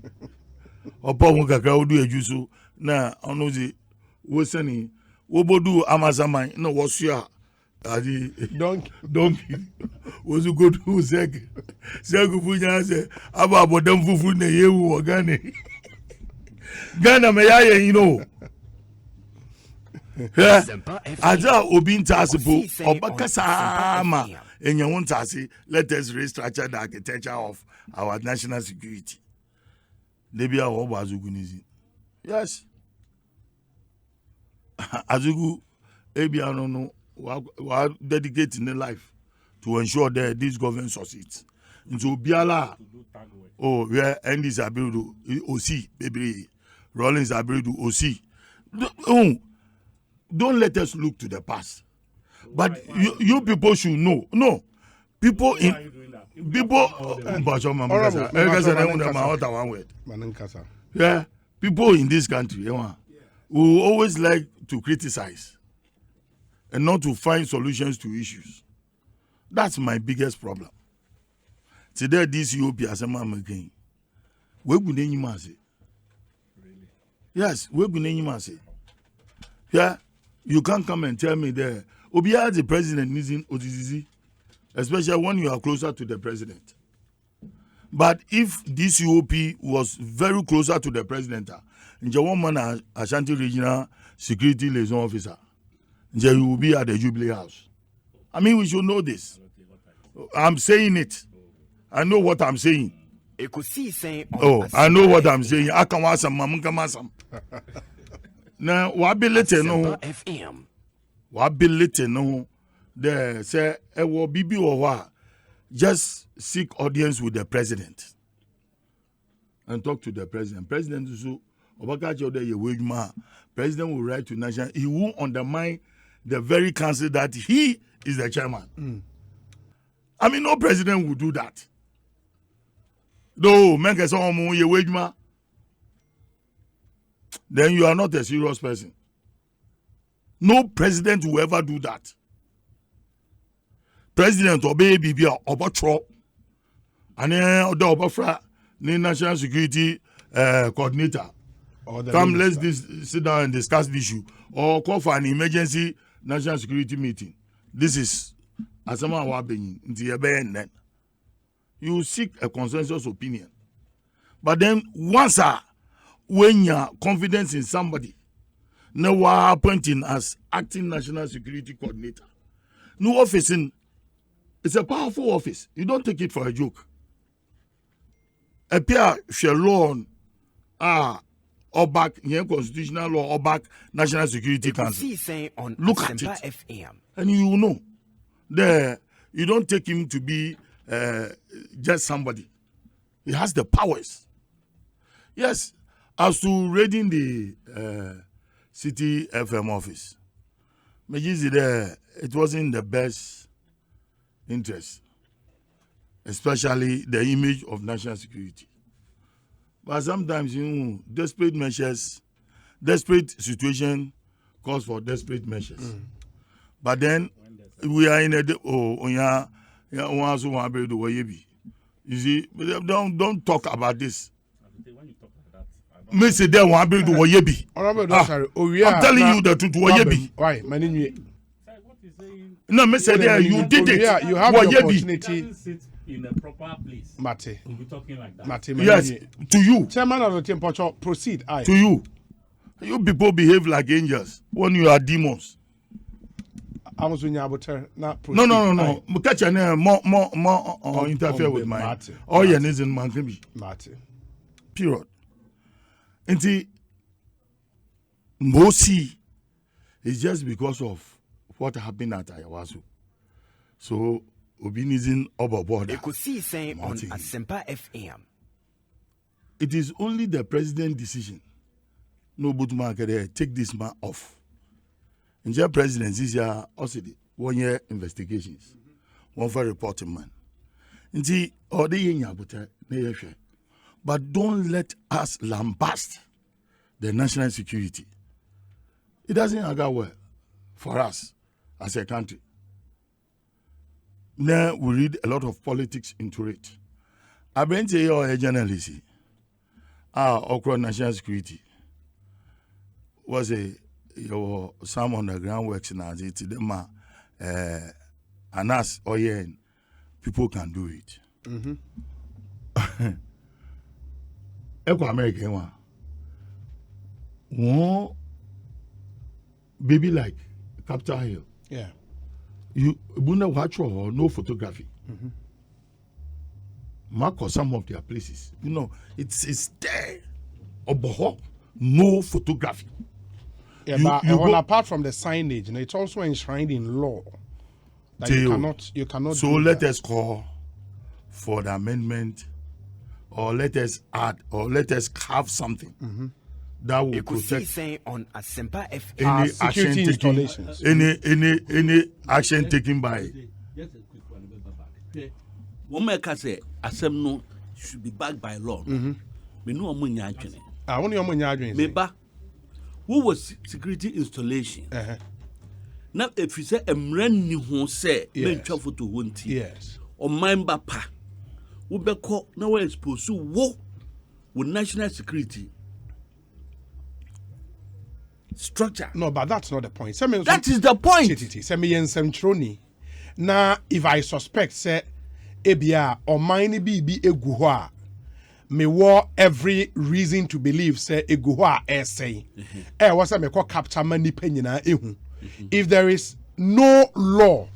opo wo kakra wo du ajuso na ono zi wo sani wo bodu amazaman na wo sua adi donkey wozu go to zeg funya se aba bodam fufu na yewu ogane Ghana me ya you know aja obi ntasipo obakasa ma enyanwo ntasi let us restructure the architecture of our national security debia wo bazugunizi yes azugu ebia no wa dedicating their life to ensure that this government succeeds. Into Biala, where Andy's ability OC, baby, Rollins ability OC. Don't let us look to the past. But you people should know. No, people in yeah, people in this country, who always like to criticize and not to find solutions to issues. That's my biggest problem. Today, this UOP as a man again. Where would any man say? Yes, where would any man say? Yeah, you can't come and tell me there. Obia the president using OTCC, especially when you are closer to the president. But if this UOP was very closer to the president, Njawaman Ashanti Regional Security Liaison Officer, you will be at the Jubilee House. I mean, we should know this. I'm saying it. I know what I'm saying. Ekosiisen. I know what I'm saying. I can want some, mamunkamasam. Now, what be little no? What be little no? There say, will be or just seek audience with the president and talk to the president. President so President will write to national. He will undermine the very council that he is the chairman. I mean, no president will do that. Though, then you are not a serious person. No president will ever do that. President obey bibi obatro and then obafra the national security coordinator. Come, let's sit down and discuss the issue, or call for an emergency national security meeting. This is Asama Wabenin in the you seek a consensus opinion. But then once when you're confident in somebody, now we're appointing as acting national security coordinator. No office in it's a powerful office. You don't take it for a joke. A peer shall loan or back constitutional law or back National Security Council. Look at it. FM. And you know, there you don't take him to be just somebody. He has the powers. Yes, as to raiding the City FM office, it wasn't the best interest, especially the image of national security. But sometimes, desperate situation calls for desperate measures. But then, we are in a you see, don't talk about this. Me say there one be do woyebi. I'm telling you the truth woyebi. Why? Many. No, me say there you did it. You have the opportunity. In a proper place. Mate. We'll be talking like that. Mate. Yes, to you. Chairman of the team, proceed. Aye. To you. You people behave like angels when you are demons. I was when you about not No. Catch your name more interfere with my. Oh yeah, isn't man can be. Mate. Period. Inti Mosi is just because of what happened at Ayawasu. So Obinizin overboard. Ekosiisen on Asempa FM. It is only the president's decision. No but man can take this man off. In the president this year also 1 year investigations. One for reporting man. Inti all the yenya but don't let us lambast the national security. It doesn't go well for us as a country. Now we read a lot of politics into it. I've been to your journalist. Okra national security was some underground works now. It's them and us people can do it. American one baby like Capitol Hill. Yeah. You watch or no photography. Mark or some of their places. You know, it's there. Oboho, no photography. Yeah, apart from the signage, it's also enshrined in law that you cannot. So let us call for the amendment, or let us add, or let us have something that will protect on Asempa FM. any security action taken, installations. any action taken by. Just a quick one. One man can say Asem no should be backed by law. Me no omo nya adwene. Only your money adwene. Meba, who was security installation? Now, if you say a brand new home, say, men travel to one team. Yes. Or member pa, who be called now exposed to war with national security structure. No, but that's not the point. That is the point. Send me Troni. Now, if I suspect, say, Ebia or mine be eguhua, me war every reason to believe, say, eguhua essay. Was a me call capture many penina ehu. If there is no law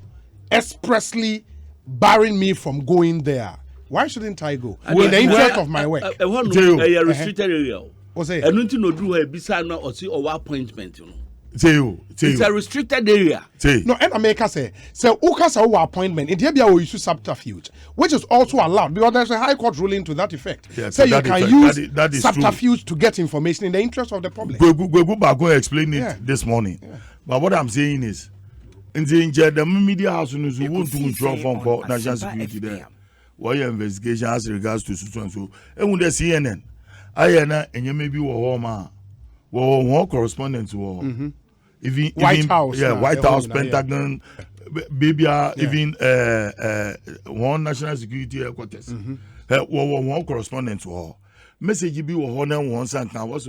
expressly barring me from going there, why shouldn't I go? In the interest of my work. A restricted area. What's it? I don't know do a bisa or see or appointment. You know. It's a restricted area. No, and America say Ukas our appointment in Tibia will use subterfuge, which is also allowed because there's a high court ruling to that effect. So you can use subterfuge to get information in the interest of the public. Go explain it this morning. But what I'm saying is, in the media house, we want to withdraw from national security there. Why your investigation as regards to so and so? And with the CNN, and you may be one correspondent to even White House, White House, Pentagon, maybe even one national security headquarters. One correspondent to message be one and can was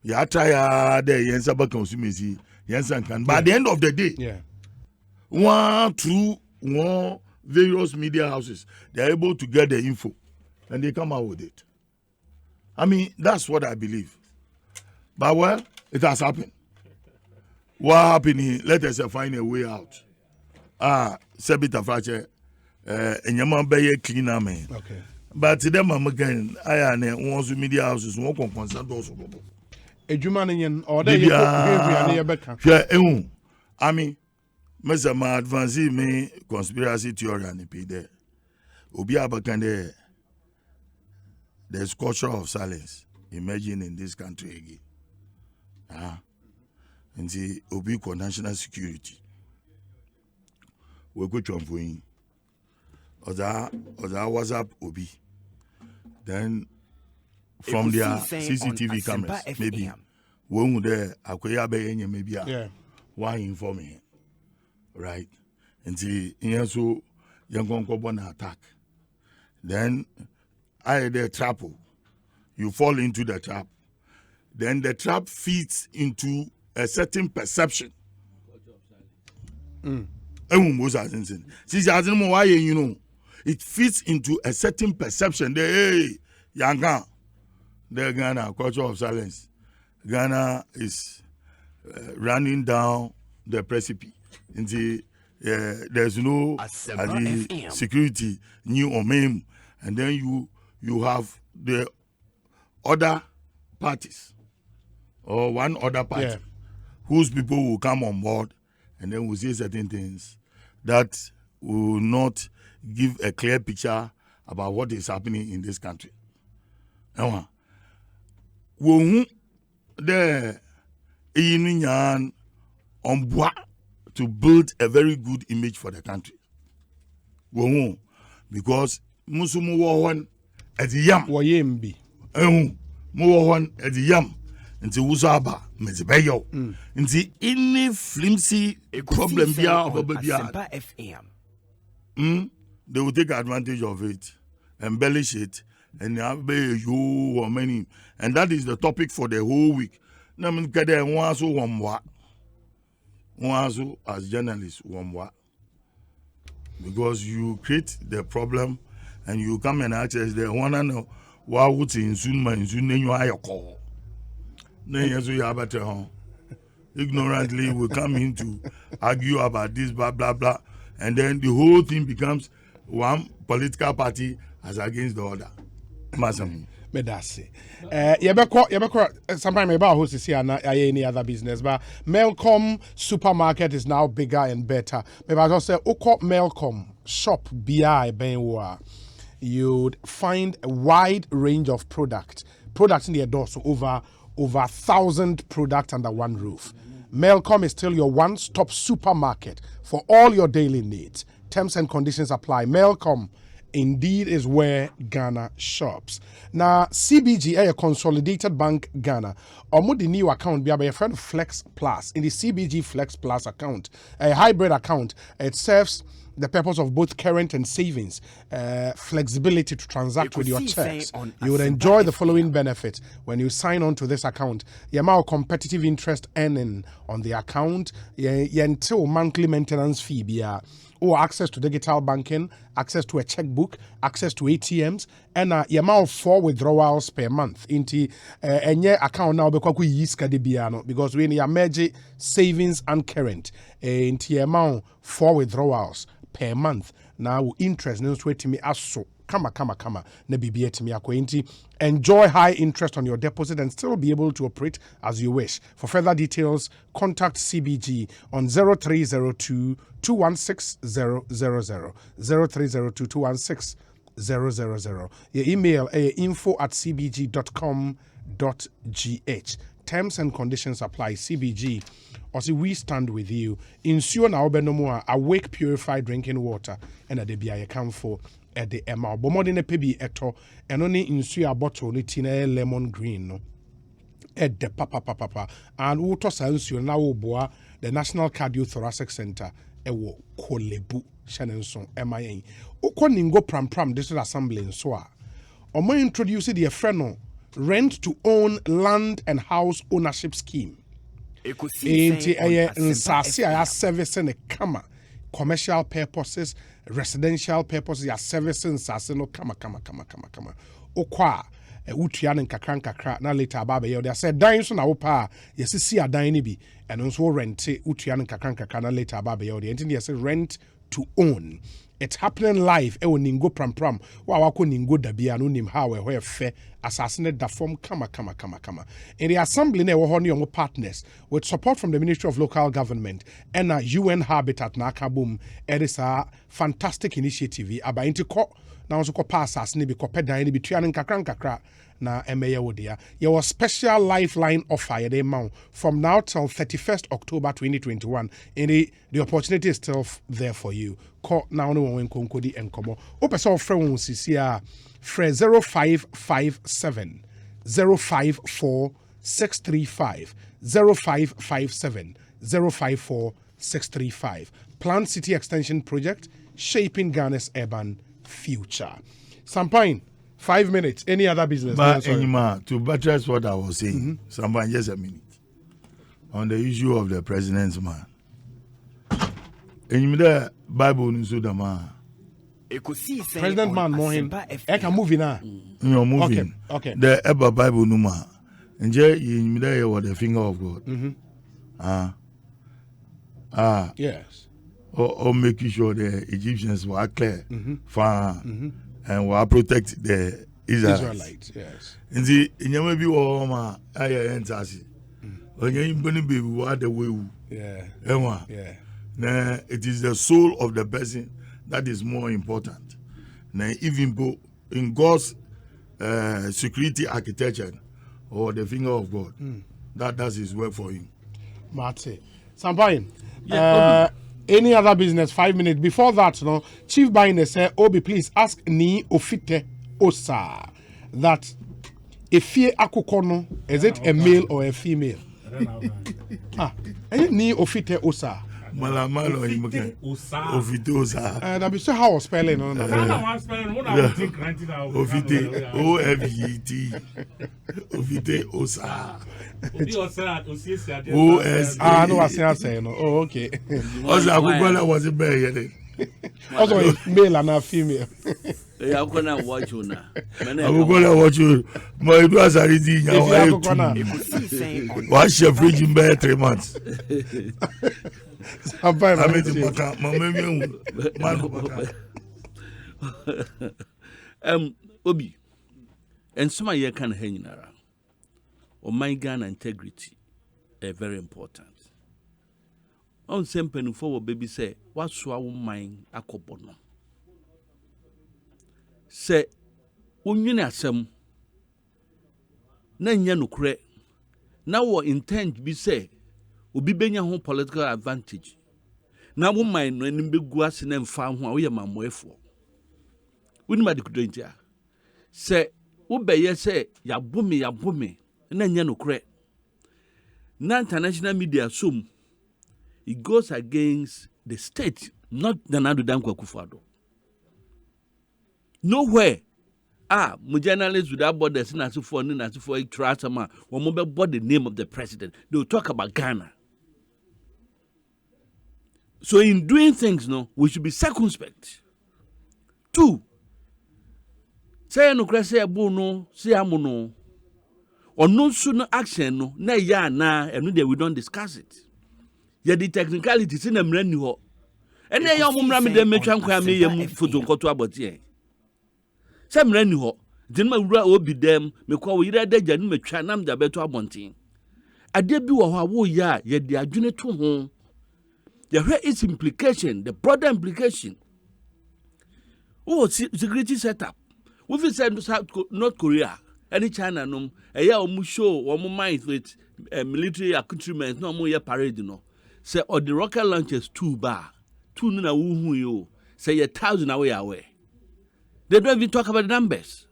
ya try there yensa ba kan sumesi yensa kan. But at the end of the day, one through one various media houses, they're able to get the info and they come out with it. I mean, that's what I believe. But well, it has happened. What happened? Let us find a way out. Sebita Frache, and Yaman Bay cleaner man. Okay. But to them, again, I am one media houses, one concern also. A Jumanian or they I mean, Mr. Ma advancing me conspiracy theory and pay there. Obi Abakande, there's culture of silence emerging in this country again. And the Obi for national security. We go to Amfoin. Oza WhatsApp Obi. Then from their CCTV cameras, maybe when there akwaya be maybe one informing, right? nti here so young one attack. Then I the trap. You fall into the trap. Then the trap feeds into a certain perception. It fits into a certain perception. Hey, Yanga, the Ghana culture of silence. Ghana is running down the precipice. There's no security, new or meme, and then you have the other parties or one other party whose people will come on board and then will say certain things that will not give a clear picture about what is happening in this country. The on board to build a very good image for the country. Because Musumu one at the yam. Wayembi. More one at the yam. Into Usaba, Mezibayo. Into any flimsy problem here of Asempa FM. They will take advantage of it, embellish it, and have you or many. And that is the topic for the whole week. As journalists, because you create the problem and you come and access the one and why would in soon you are your call. Then yes, we have better home. Ignorantly we come in to argue about this, blah blah blah, and then the whole thing becomes one political party as against the other. Masam. Medasi. Yebeko sometimes about who see any other business, but Melcom supermarket is now bigger and better. Maybe I just say Oko Melcom shop BI Benwa. You'd find a wide range of products in the door, so over 1,000 products under one roof. Melcom is still your one-stop supermarket for all your daily needs. Terms and conditions apply. Melcom indeed is where Ghana shops. Now, CBG, a Consolidated Bank Ghana, or the new account, be a friend Flex Plus. In the CBG Flex Plus account, a hybrid account, it serves the purpose of both current and savings, flexibility to transact with your checks. You would enjoy the following benefits when you sign on to this account. The amount of competitive interest earning on the account, until monthly maintenance fee, or access to digital banking, access to a checkbook, access to ATMs, and the amount of 4 withdrawals per month. Into any account now because we need a merge savings and current. Into the amount 4 withdrawals per month. Now interest no sweat to me aso kama na bibi etimi akwenti. Enjoy high interest on your deposit and still be able to operate as you wish. For further details, contact CBG on 0302 216 000 0302 216 000. Your email info@cbg.com.gh. Terms and conditions apply. CBG. Or see, we stand with you. Ensure na obenomo awake purified drinking water and a debi account for at the MR. But more than a pebi eto and only ensure a bottle ni tina lemon green no. At the papa and water science you now boa the National Cardiothoracic Center ewo kolebu shanenson MIA. Oko ningo pram district assembly in soa. Omo introduce the friend rent to own land and house ownership scheme. Ekosiisen Service in a kama commercial purposes, residential purposes, ya service in no kama. Okwa utrian and kakra na later baba yo. They said dying so na opa yes see a dying bi and also rent utrian and kakra na later baba yo. The entity yes rent to own. It's happening live. Ewo ningo pram. Wa wako ningo dabia no nim how we fe assassinated da form kama. In the assembly, ne were your partners with support from the Ministry of Local Government and a UN Habitat na Kabum. It is a fantastic initiative. Aba into ko na also ko pass as ni bi ko peda ni bi tuan kakra na emeye wodia. Your special lifeline offer ye amount from now till 31st October 2021. And the opportunity is still there for you. Call now no one konkodi enkomo. Ope so friend sisia fre 0557 054 635 0557 054 635. Planned city extension project shaping Ghana's urban future. Sampine, 5 minutes. Any other business? But anymore, to buttress what I was saying, Sampine, just a minute. On the issue of the president's man. And the Bible news the man. Ekosiisen President man Mohin. Eka moving now. You're moving. Okay. The Ever Bible Numa. And Jay, you there with the finger of God. Yes. Or making sure the Egyptians were clear, far, and were protect the Israelites. Yes. And the in your maybe all my I enter. When you're going to be what the way. Yeah. Yeah. Nah, it is the soul of the person that is more important. Nah, even in God's security architecture or the finger of God, that does his work for him. Mate. Sampine. Any other business? 5 minutes. Before that, no, Chief Bine said, Obi, please ask Ni Ofite Osa that Efie Akukono, is it a male or a female? Ni Ofite Osa. Malamalo Ofite Osa. That be so how spelling on Ofite OFET Ofite Osa. OS. No, I say no. Oh, okay. Also, Akukola was a bear. Also, male and a female. I'm gonna watch you now. I'm gonna watch you. My brothers are reading now. Wash your fridge in bed 3 months. I'm fine. I made the Obi, and some of you can hang around. Or my Ghana integrity, very important. On same penny forward, baby say, what's our mind a copono? Say, when asem, Nanya no cre, now what intent be say, will be benya home political advantage. Now, one mind when big guas and then found who we are my way for. Wouldn't my decree say, Ubey say, ya boomy. Nanya no cre. Now international media assume it goes against the state, not the Nadu Danko Kufado. Nowhere. My journalists without borders and as for a trasama, or mobile board the name of the president. They will talk about Ghana. So in doing things, no, we should be circumspect. 2. Say no crase a bono, say amono. Or no sooner action, no, na ya na, and we don't discuss it. Yet the technicalities in a brand new. And then young woman, they make them cry me photo to about ye. Some brand new. Then my will be them, me call we read the gen, me chanam the better abonting. I did be a war ya, yet they are doing it to home. The where its implication, the broader implication. Oh, security setup. We've said North Korea. Any China no, a year or show or mind with military accoutrements, no more parade, no. Say, or the rocket launchers 2 bar, 2 nuna woo you, say 1,000 away. They don't even talk about the numbers.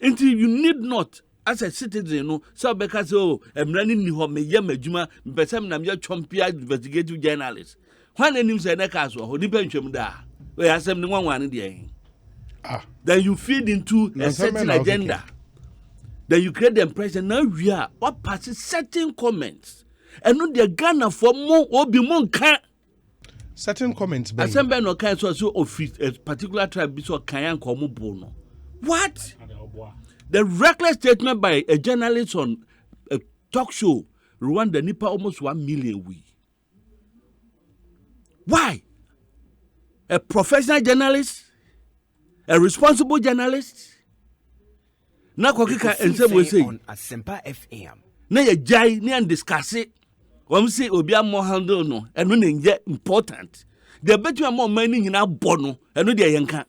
Until you need not, as a citizen, no, so because I'm running the home, me juma, but some of your chompia investigative journalists. One name said, Nakaso, who depends on that. We are 71 in the end. Then you feed into a certain agenda. Then you create the impression now we are what passes certain comments. And not the Ghana for more or be more can certain comments. Assembly no can so office a particular tribe so can come bono. What? The reckless statement by a journalist on a talk show Rwanda Nipa almost 1 million we. Why? A professional journalist? A responsible journalist? Na kokika ensem we say on Asempa FM. Na ye jai ni and discuss it. Wam say obi am handle no eno na nje important. The better more money nyina bo no eno de yenka.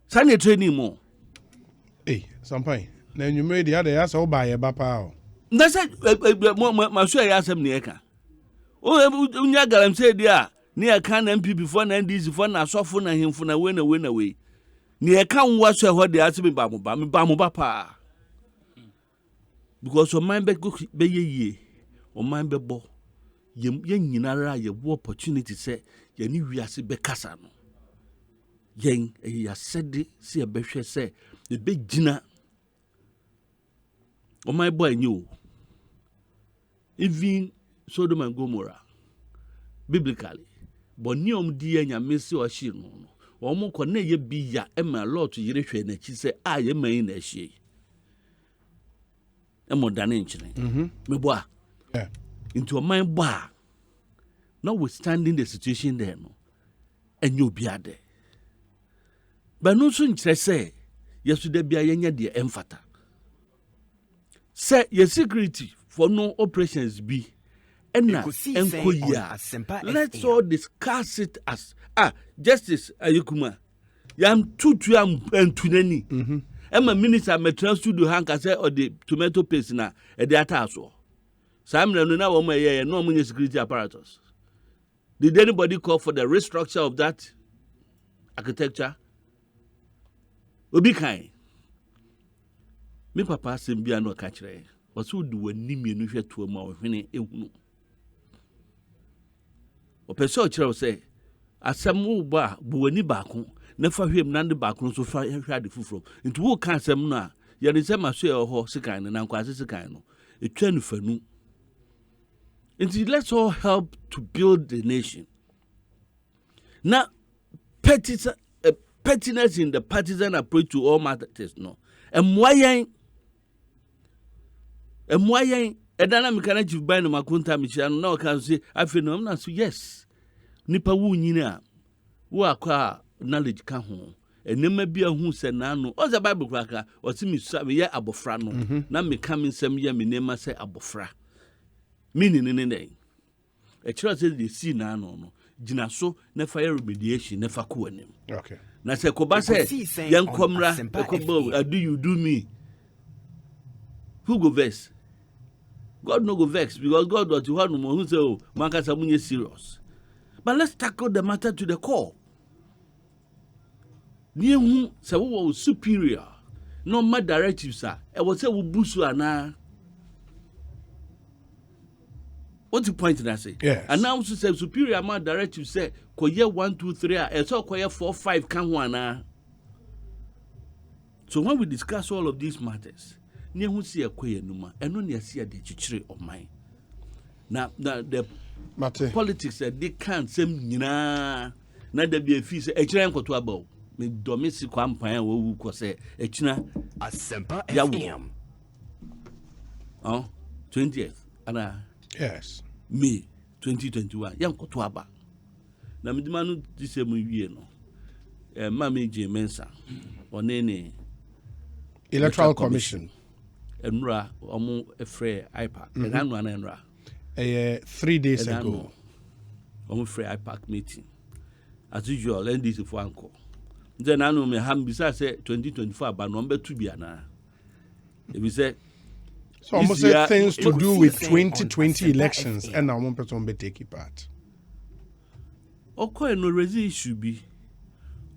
Sane training mo. Sampine. Na nyume de ade asa oba ye ba pa o. Na say ma so ya asem ne eka. O unya garam say dia ni eka na MPP for na NDC for na asofo na hemfo na we. Ni eka nwa so ho de asem ba mo ba pa. Because o man be ye o man be bo yen nyinara ye wo opportunity say ye ni wiase be kasa no yen ya sede se ye behwe say ye be gina o my boy new even Sodom and Gomorrah biblically but ni di anya mesi o hye no omo ko na ye bi ya e ma lot yire hwe na chi say a ye man na hye e mo dane nchine me boa into a mind bar notwithstanding the situation there no and you be there but no so nkyere say yesterday bia yenya de emfata say your security for no operations be enna enkoya let's all discuss it as justice ayukuma yam tutu am entunani Emma minister metran studio hanka say or the tomato paste na e de ataso Sam no na wo ma no mo security apparatus. Did anybody call for the restructure of that architecture? Obi kai. Me papa sem bia no ka kire. Was who do wani mienu hwe to ma ohwene ehunu. Opeso kire say asem wo ba bu wani baako na fa hwem na de baako so fa hwa de fufuro. Nti wo ka asem no a ye ne se ma so e ho sikan na nkwase sikan no. Etwa nu fanu. And let's all help to build the nation. Now, pettiness in the partisan approach to all matters, no. And why Edana Mekanachi by no Makunta Michel, no can say, I feel no, so yes. Nipa wu nyina, who are knowledge can home. And never be a who said nano, or the Bible cracker, or see me ya abofrano. Now me coming some year, me name say abofra. Meaning in the day. A church says the see no. Gina so ne fire remediation never cool him. Okay. Na se koba say young comra do you do me? Who go vex? God no go vex because God what you want who say oh man can say serious. But let's tackle the matter to the core. Near who say we were superior. No my directives sir. I was say we busu ana. What's the point in that say? Yes. And now to say superior amount directive say koye 1 2 3 and so koye 4 5 can one. So when we discuss all of these matters, near who see a koye numa and only see a chichiri of mine. Now the politics that they can't say na there be a fee say a china to about me domestic campaign wo ko say a china Asempa FM. 20th and yes. May 2021 yam koto aba na medima no disem wie no mama je mensa onene Electoral Commission enra omo efre ipac enanu anenra 3 days ago omo free ipac meeting as usual ndc for anko then anu me ham bisa say 2024 aba no betu bia na e bi say so almost say things to do with 2020 elections and now one person be taking part. Okay, no resi issue be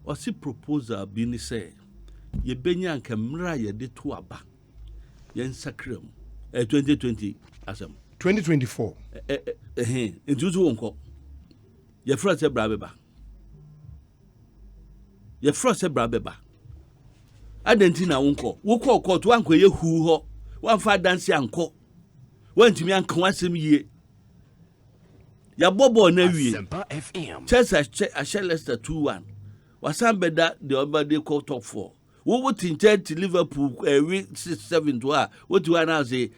or see proposal be ni say ye benya nka mra ye de to aba yen sakram 2020 asem 2024 ntutu wonko ye fra se bra beba ye fra se bra beba adenti na wonko wo ko to anko ye hu ho wan fa dance anko wantumi anka wasem yie ya bobo na wie Chelsea a Leicester 2-1 wasan beda the other day call top 4 wo wo tinche to Liverpool week 6-7 to a what do I now say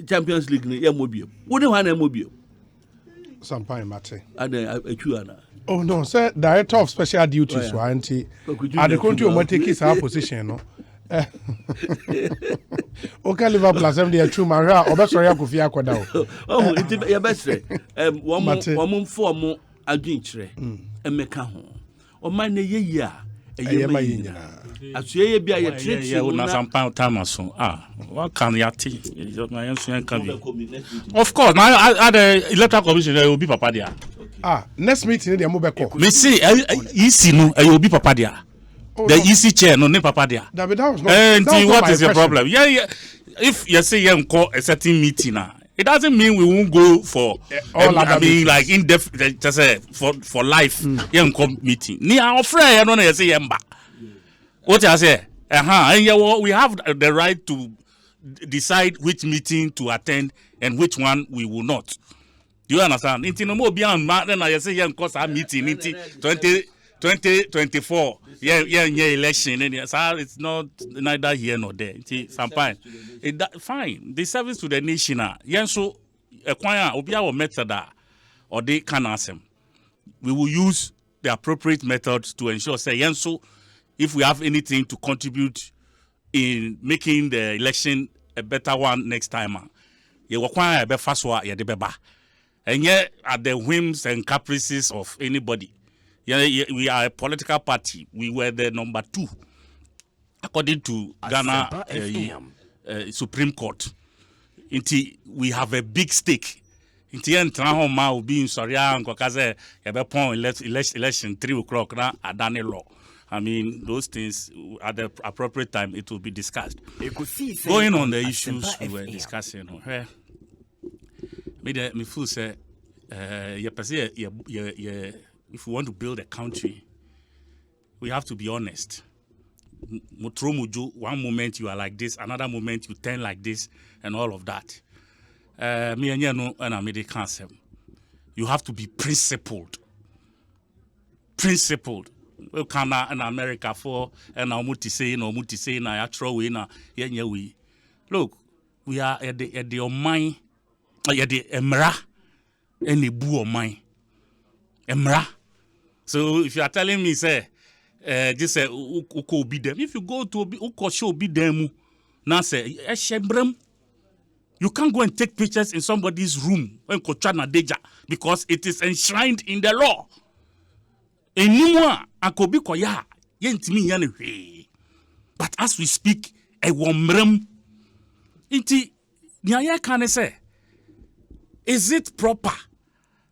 Champions League ya mobile wo ne wana mobile Sampai Mate ana atwa. Oh no, sir, Director of Special Duties wa anti at the country o take his position no. Okay, Liverpool as them dey true man ra obesori akofi akoda o. Oh, it ya besre. Wom form adwinkyere emeka ho. O man na yeyi a eyema yina. Asuye ye bia ye treat na sampan time so. What can yati? Na yenso can be. Of course, now at the electoral commission there will be papa there. Next meeting dey mo be call. Me see EC no e will be papa there. The EC chair no papa there. That was not. And what is your problem? Yeah. If you say you call a certain meeting It doesn't mean we won't go for all other meetings. Like just for life. Meeting. Ni our friend, no say yemba. What I say? And we have the right to decide which meeting to attend and which one we will not. Do you understand? Inti no more beyond then I say cause our meeting 2024 election it's not neither here nor there. Sometimes fine. The service to the nation so acquire obia or method or they can ask them. We will use the appropriate methods to ensure say so if we have anything to contribute in making the election a better one next time. You require a fast one, and yet at the whims and caprices of anybody. We are a political party. We were the number 2 according to Ghana Supreme Court. We have a big stake. Will be in Soria and Kokaze election 3 o'clock now at Dani law. I mean, those things at the appropriate time it will be discussed. Going on the issues we were discussing, me feel say, if we want to build a country, we have to be honest. One moment you are like this, another moment you turn like this, and all of that. Me and you know, and I made a concept. You have to be principled. Principled. We can in America for and I muti say na ya throw we na we. Look, we are at the Omai, at the Emra, and the Bu Omai. Emra. So if you are telling me say just say uko be them, if you go to uko show be them now say you can't go and take pictures in somebody's room when Kochana Deja because it is enshrined in the law. Anymore, Akobi Koya, yentimi yane. But as we speak, a wombrem. Inti, nyaya can say, is it proper?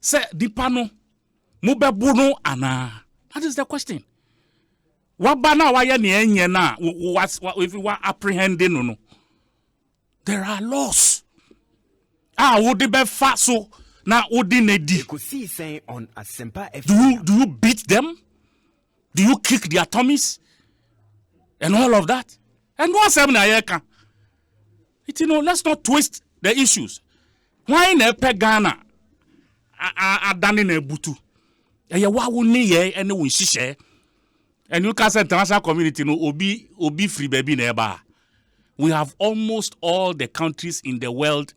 Say, dipano, mubebuno ana. That is the question. Wabana waya ni na, if you are apprehending no. There are laws. Would be fat so. Now, Ekosiisen on Asempa FM. Do you beat them? Do you kick their tummies? And all of that? And what's happening? Let's not twist the issues. Why in a Ghana? Done in a butu. And you can say international community no obi free baby neighbor. We have almost all the countries in the world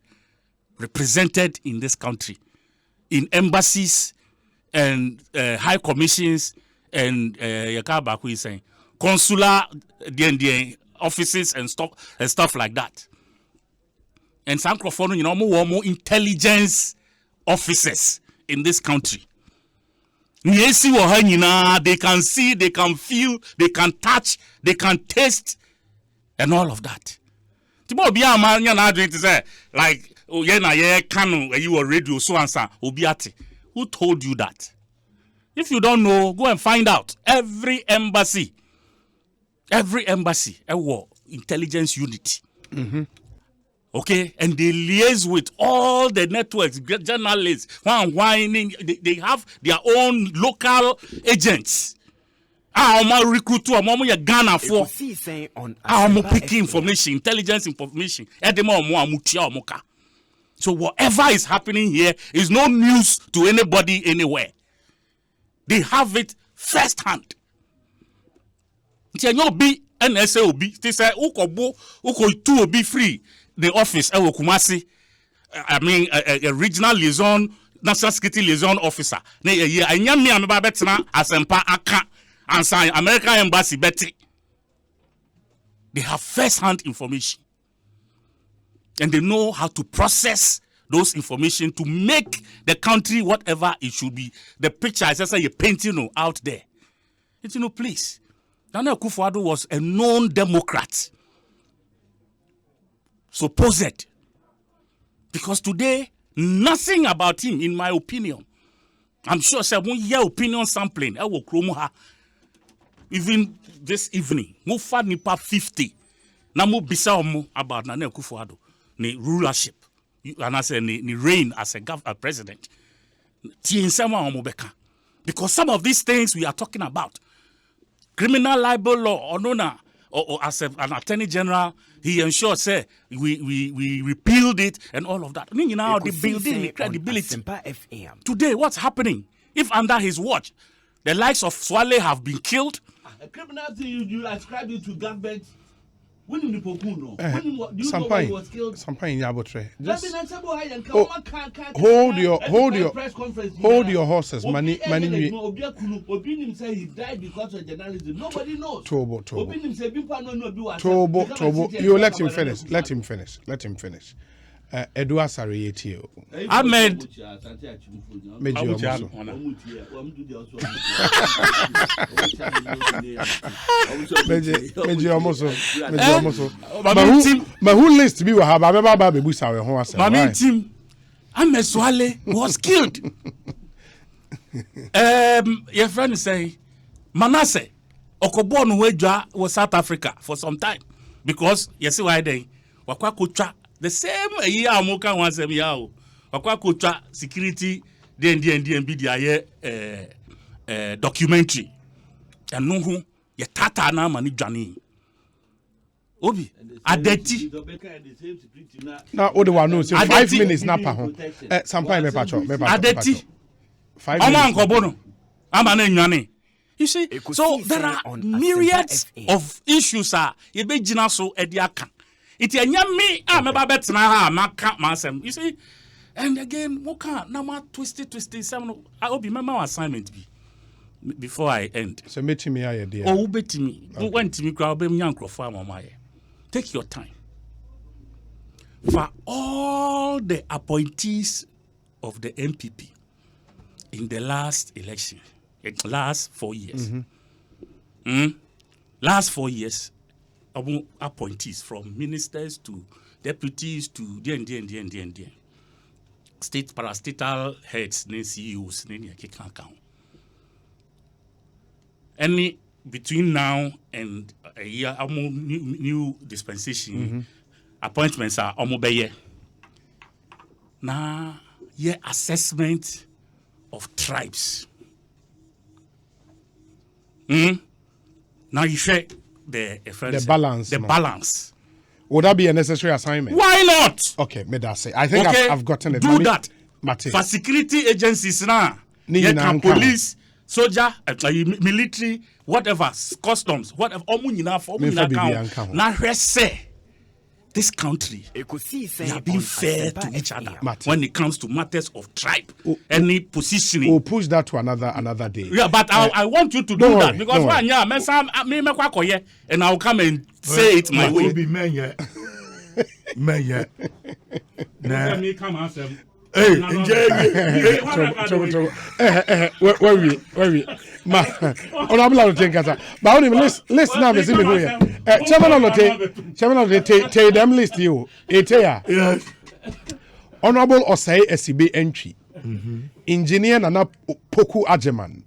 represented in this country, in embassies and high commissions and consular offices and stuff like that. And some more intelligence officers in this country. They can see, they can feel, they can touch, they can taste, and all of that. Like, oh yeah, canon you were radio so answer Obiati. Who told you that? If you don't know, go and find out. Every embassy, a war intelligence unit. Mm-hmm. Okay, and they liaise with all the networks, journalists. They have their own local agents. Recruit to Ghana for picking information, intelligence information. So whatever is happening here is no news to anybody anywhere. They have it firsthand. Be NSA they say uko two be free the office Kumasi. I mean a regional liaison, national security liaison officer. Asempa aka and sign American embassy Betty. They have first-hand information. And they know how to process those information to make the country whatever it should be. The picture is just like a painting out there. Please. Daniel Akufo-Addo was a known Democrat. Supposed. Because today, nothing about him, in my opinion. I'm sure someone hear opinion sampling. Even this evening, Mufa Nipa 50. Namu bisa omo about Daniel Akufo-Addo. Ne rulership. and I say ni reign as a president. Because some of these things we are talking about, criminal libel law or as an attorney general, he ensures say we repealed it and all of that. You know, the building credibility. Today, what's happening? If under his watch, the likes of Swale have been killed. A criminal thing you ascribe it to government. When in the Pokuno, Sampai was killed. Sampai in Yabotre. Hold your horses. Money. He died because of journalism. Nobody knows. Tobo. You let him finish. Let him finish. Edua Sariyeti. Ahmed. My who list be have Baba Baby Sawe Ho Asa. Mami team Ahmed Swale was killed. Your friend say Manasseh Okobon Wedja was South Africa for some time because you see why they wakwa kucha the same year amuka one same year wakwa kucha security DND documentary and no who ye tata na mani jani obi adeti na o de wa no say 5 minutes na pa ho sampai me pacho adeti 5 minutes nkobo ama na nwane. You see, so there are myriads of issues ye be gina so e di aka. Iti enya me ameba betena ha maka masem. You see, and again moka na ma twisty some obi mema assignment bi before I end. So meti me aye there. Oh beti me. Went me kra obem nya nkrofo amamaye. Take your time. For all the appointees of the MPP in the last election, last 4 years. Last 4 years, appointees from ministers to deputies to DN. State parastatal heads, CEOs, any between now and a year, new dispensation appointments are almost now, assessment of tribes. Now you share the balance. The balance. Would that be a necessary assignment? Why not? Okay, may I say? I think I've gotten it. Do that. Mate. For security agencies now, police, soldier, military, whatever, customs, whatever. Now say this country, we are being fair to each other when it comes to matters of tribe, any positioning. We'll push that to another day. Yeah, but I want you to do that because and I'll come and say it my way. Hey, where we honorable Tenkata. But only list now me see me here. Chairman of the take them list you. Yes. Honorable Osei SCB entry. Engineer Nana Poku Ajeman.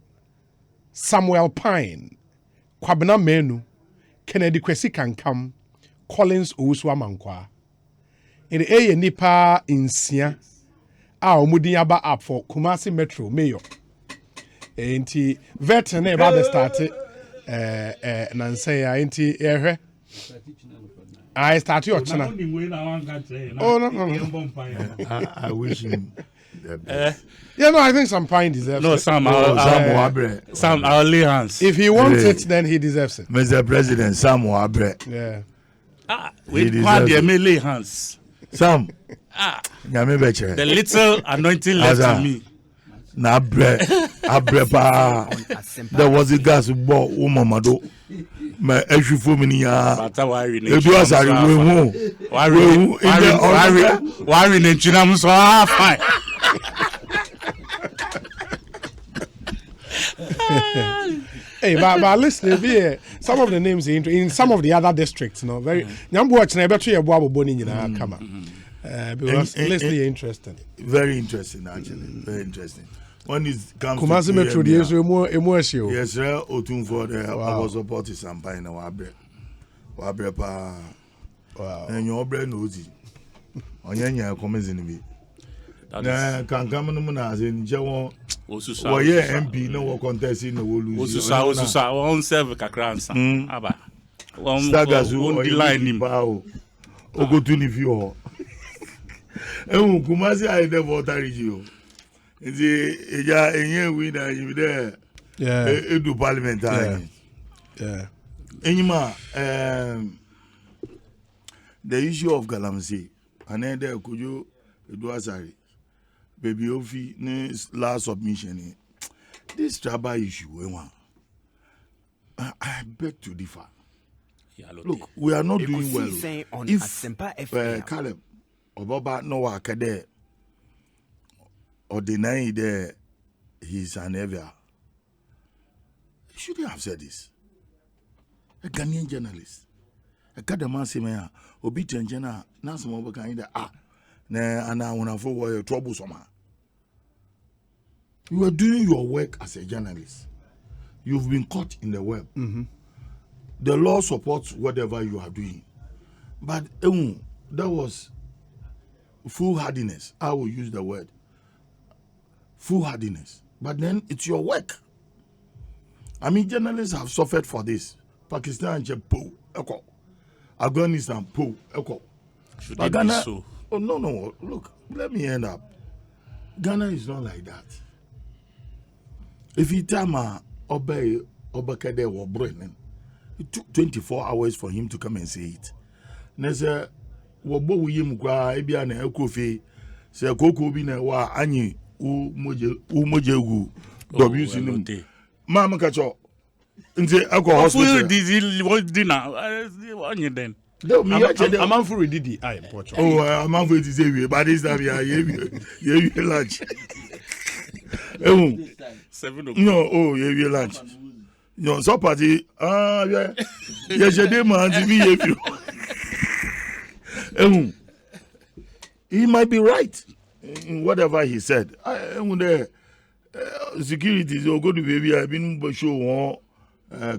Samuel Pine. Kwabena Menu. Kennedy Kwesi Kankam. Collins Owusu Amankwa. In the nipa insia. Omudin aba up for Kumasi Metro Mayor. Enti vet na eba be start nansay enti ehwe I start your channel. Oh no. I wish him the best. Yeah, no, I think some pine deserves no, it. Sam our lay hands. If he wants it, then he deserves it. Mr. President, Sam Wabre. Yeah. We can't lay hands. Sam. The little anointing left in me. Na abre pa. There was a gas bo umamado. Me ehwifo mini ya. Bata wari Edu asari wehu. Wari nenchina so fine. Hey, but listen, some of the names in some of the other districts, no, very. Nyambu achina betu ye boabo boni nyina kama. Because listen, interesting. Very interesting, actually. Very interesting. When it comes Kumasi Metro, the issue more emotional. Yes, sir. Otun for the I was supporting Sampai na Wabre pa. Wow. And your brain knows it. onyanya komezini bi na kankam no na aze nje won Osusa. wo ye MP no wo contest no wo lose Osusa won serve kakra ansa. Aba. Stagazu on the line him. Ogotu ni fi o. Ehun Kumasi I dey voter regio. Nti eja enye wi na you there. Yeah. Edu parliamentary. Yeah. Enyima the issue of Galamsey and then there could you Edu Asari baby Ofi ne last submission this tribal issue I beg to differ. Look, we are not doing well. If Caleb Obaba no work there or deny there he's an ever, he shouldn't have said this. A Ghanaian journalist, a Kadaman Simea, Obitan Jena, Nassam Obaka, and I want to forward troublesome. You are doing your work as a journalist. You've been caught in the web. The law supports whatever you are doing. But that was foolhardiness. I will use the word. Foolhardiness. But then it's your work. I mean, journalists have suffered for this. Pakistan, po, echo. Afghanistan, po, echo. Should it be so? Oh, no. Look, let me end up. Ghana is not like that. If you tell me, obey, obakade, or Brennan, it took 24 hours for him to come and say it. Nese wobo wiyim kwa ebia na ekofi se koko bi na wa anyi u moje gu WC nim. Mama kacho nje akọ hospital. Dinner anyi den. Amanfo redidi ai pocho. Oh, amanfo it is ewie, but this time ye lunch. 7 o'clock. No, ye lunch. No, so party. Yeah. Yesterday, man, he might be right in whatever he said. Security is going to be. I've been show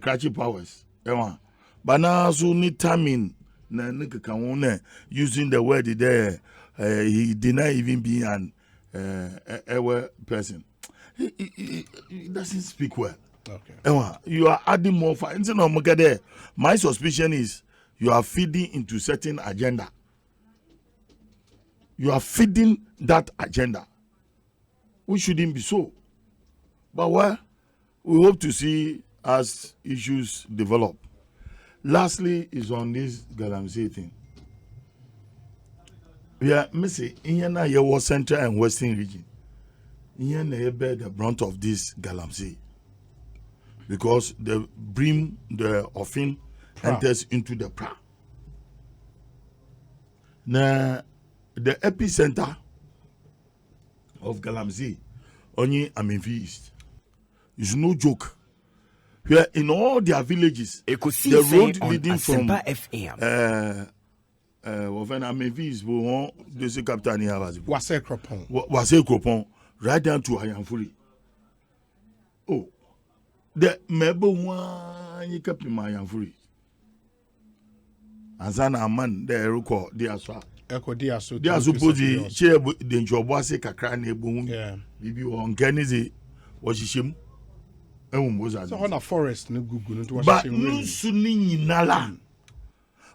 catchy powers. But now, so need timing. Using the word there, he denied even being an person. He doesn't speak well. Okay. You are adding more fire. My suspicion is you are feeding into certain agenda. You are feeding that agenda. We shouldn't be so. But we hope to see as issues develop. Lastly, is on this Galamsey thing. We are missing in your central and western region. In bear the brunt of this Galamsey. Because the brim, the offing enters into the pra. Now, the epicenter of Galamsey, only Amenfi East, is no joke. Where in all their villages, Ekosiisen the road leading from Amenfi East, de ce capitaine Wase Kropon, right down to Ayanfuri. Oh. The mebo one you kept in my free. Azana man there ruko diaswa. Eko diaso. Diaso podi chair the job was a crane boom. Yeah. Bibi on Kennedy was him. So on a forest no gugu no. But no suni nala.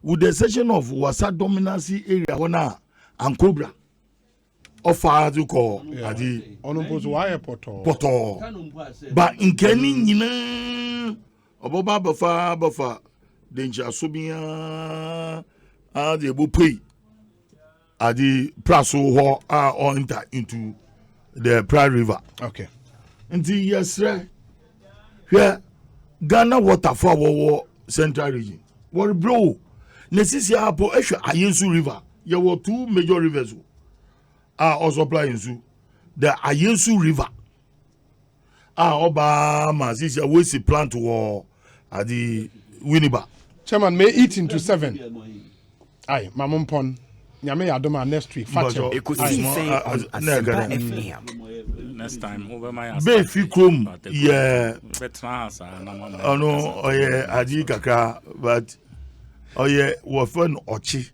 With the section of Wasa dominancy area wana and Cobra. Offer to call adi onompozo wire poto but in Kenny nyina oboba bafa danger so bia adi ebo pay adi praso ho or enter into the Pride River. Okay. Nti yesre here Ghana waterfall wo central region what bro nesisi apo ehwe Ayensu River there were 2 major rivers also applying to the Ayensu River. Obama this year we see plant war at the Winneba. Chairman may eat into 7. Aye, Mamon Pon. Nyame Adoma next week. Ekosiisen on Asempa FM. Next time over my Befi Krum, yeah. Oh no, oh yeah, Adi Kaka, but oh yeah, we're fun Ochi.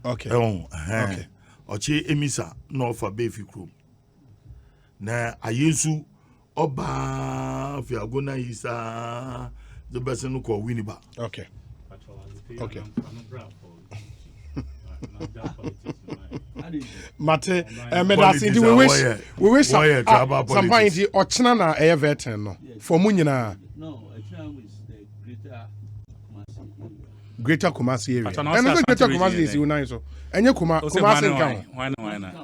Okay. Okay. Oche emisa no for befi krom. Na ayensu oba fi agona isa the person ko winiba. Okay. Okay. Mate, medasi we wish some point ochina na everton no. For mu nyina. No, Ochina is the Greater Kumasi area. And also Greater Kumasi is united so. Enye Kumasi nkan. Why?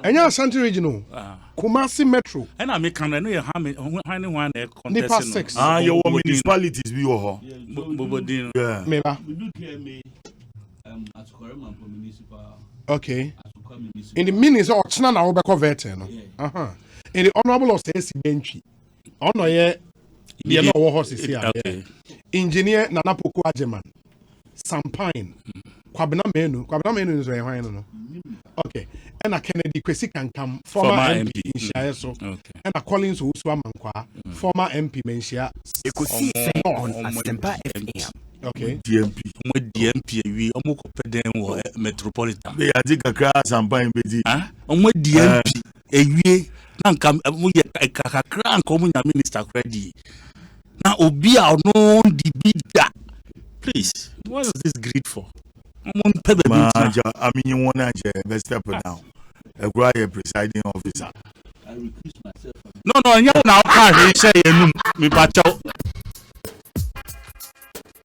Enye Ashanti regional. Kumasi metro. And I make can no you one Nipa 6. Your municipalities be ho. Bobodin. Yeah. Meba. We do care me at Korema municipal. Okay. In the meaning so ochina na wo be convert no. In the honorable of say Benchi. Ono ye no wo horses here. Engineer Nana Poku Ajeman. Sampine. Kwabena menu is where no. Okay. And a Kennedy Kwesi Kankam, former MP in Shire, and a Collins Uswamankwa, former MP Menshia. Ekosiisen on Asempa FM. Okay. DMP, we almost them metropolitan. They are dig a grass and buying busy. DMP, a year, Nankam, a crank, common minister ready. Now, Obia no the bidda. Please, what is this greed for? I mean, you want to step down. A quiet presiding officer. I recuse myself. No, now I say me pacho.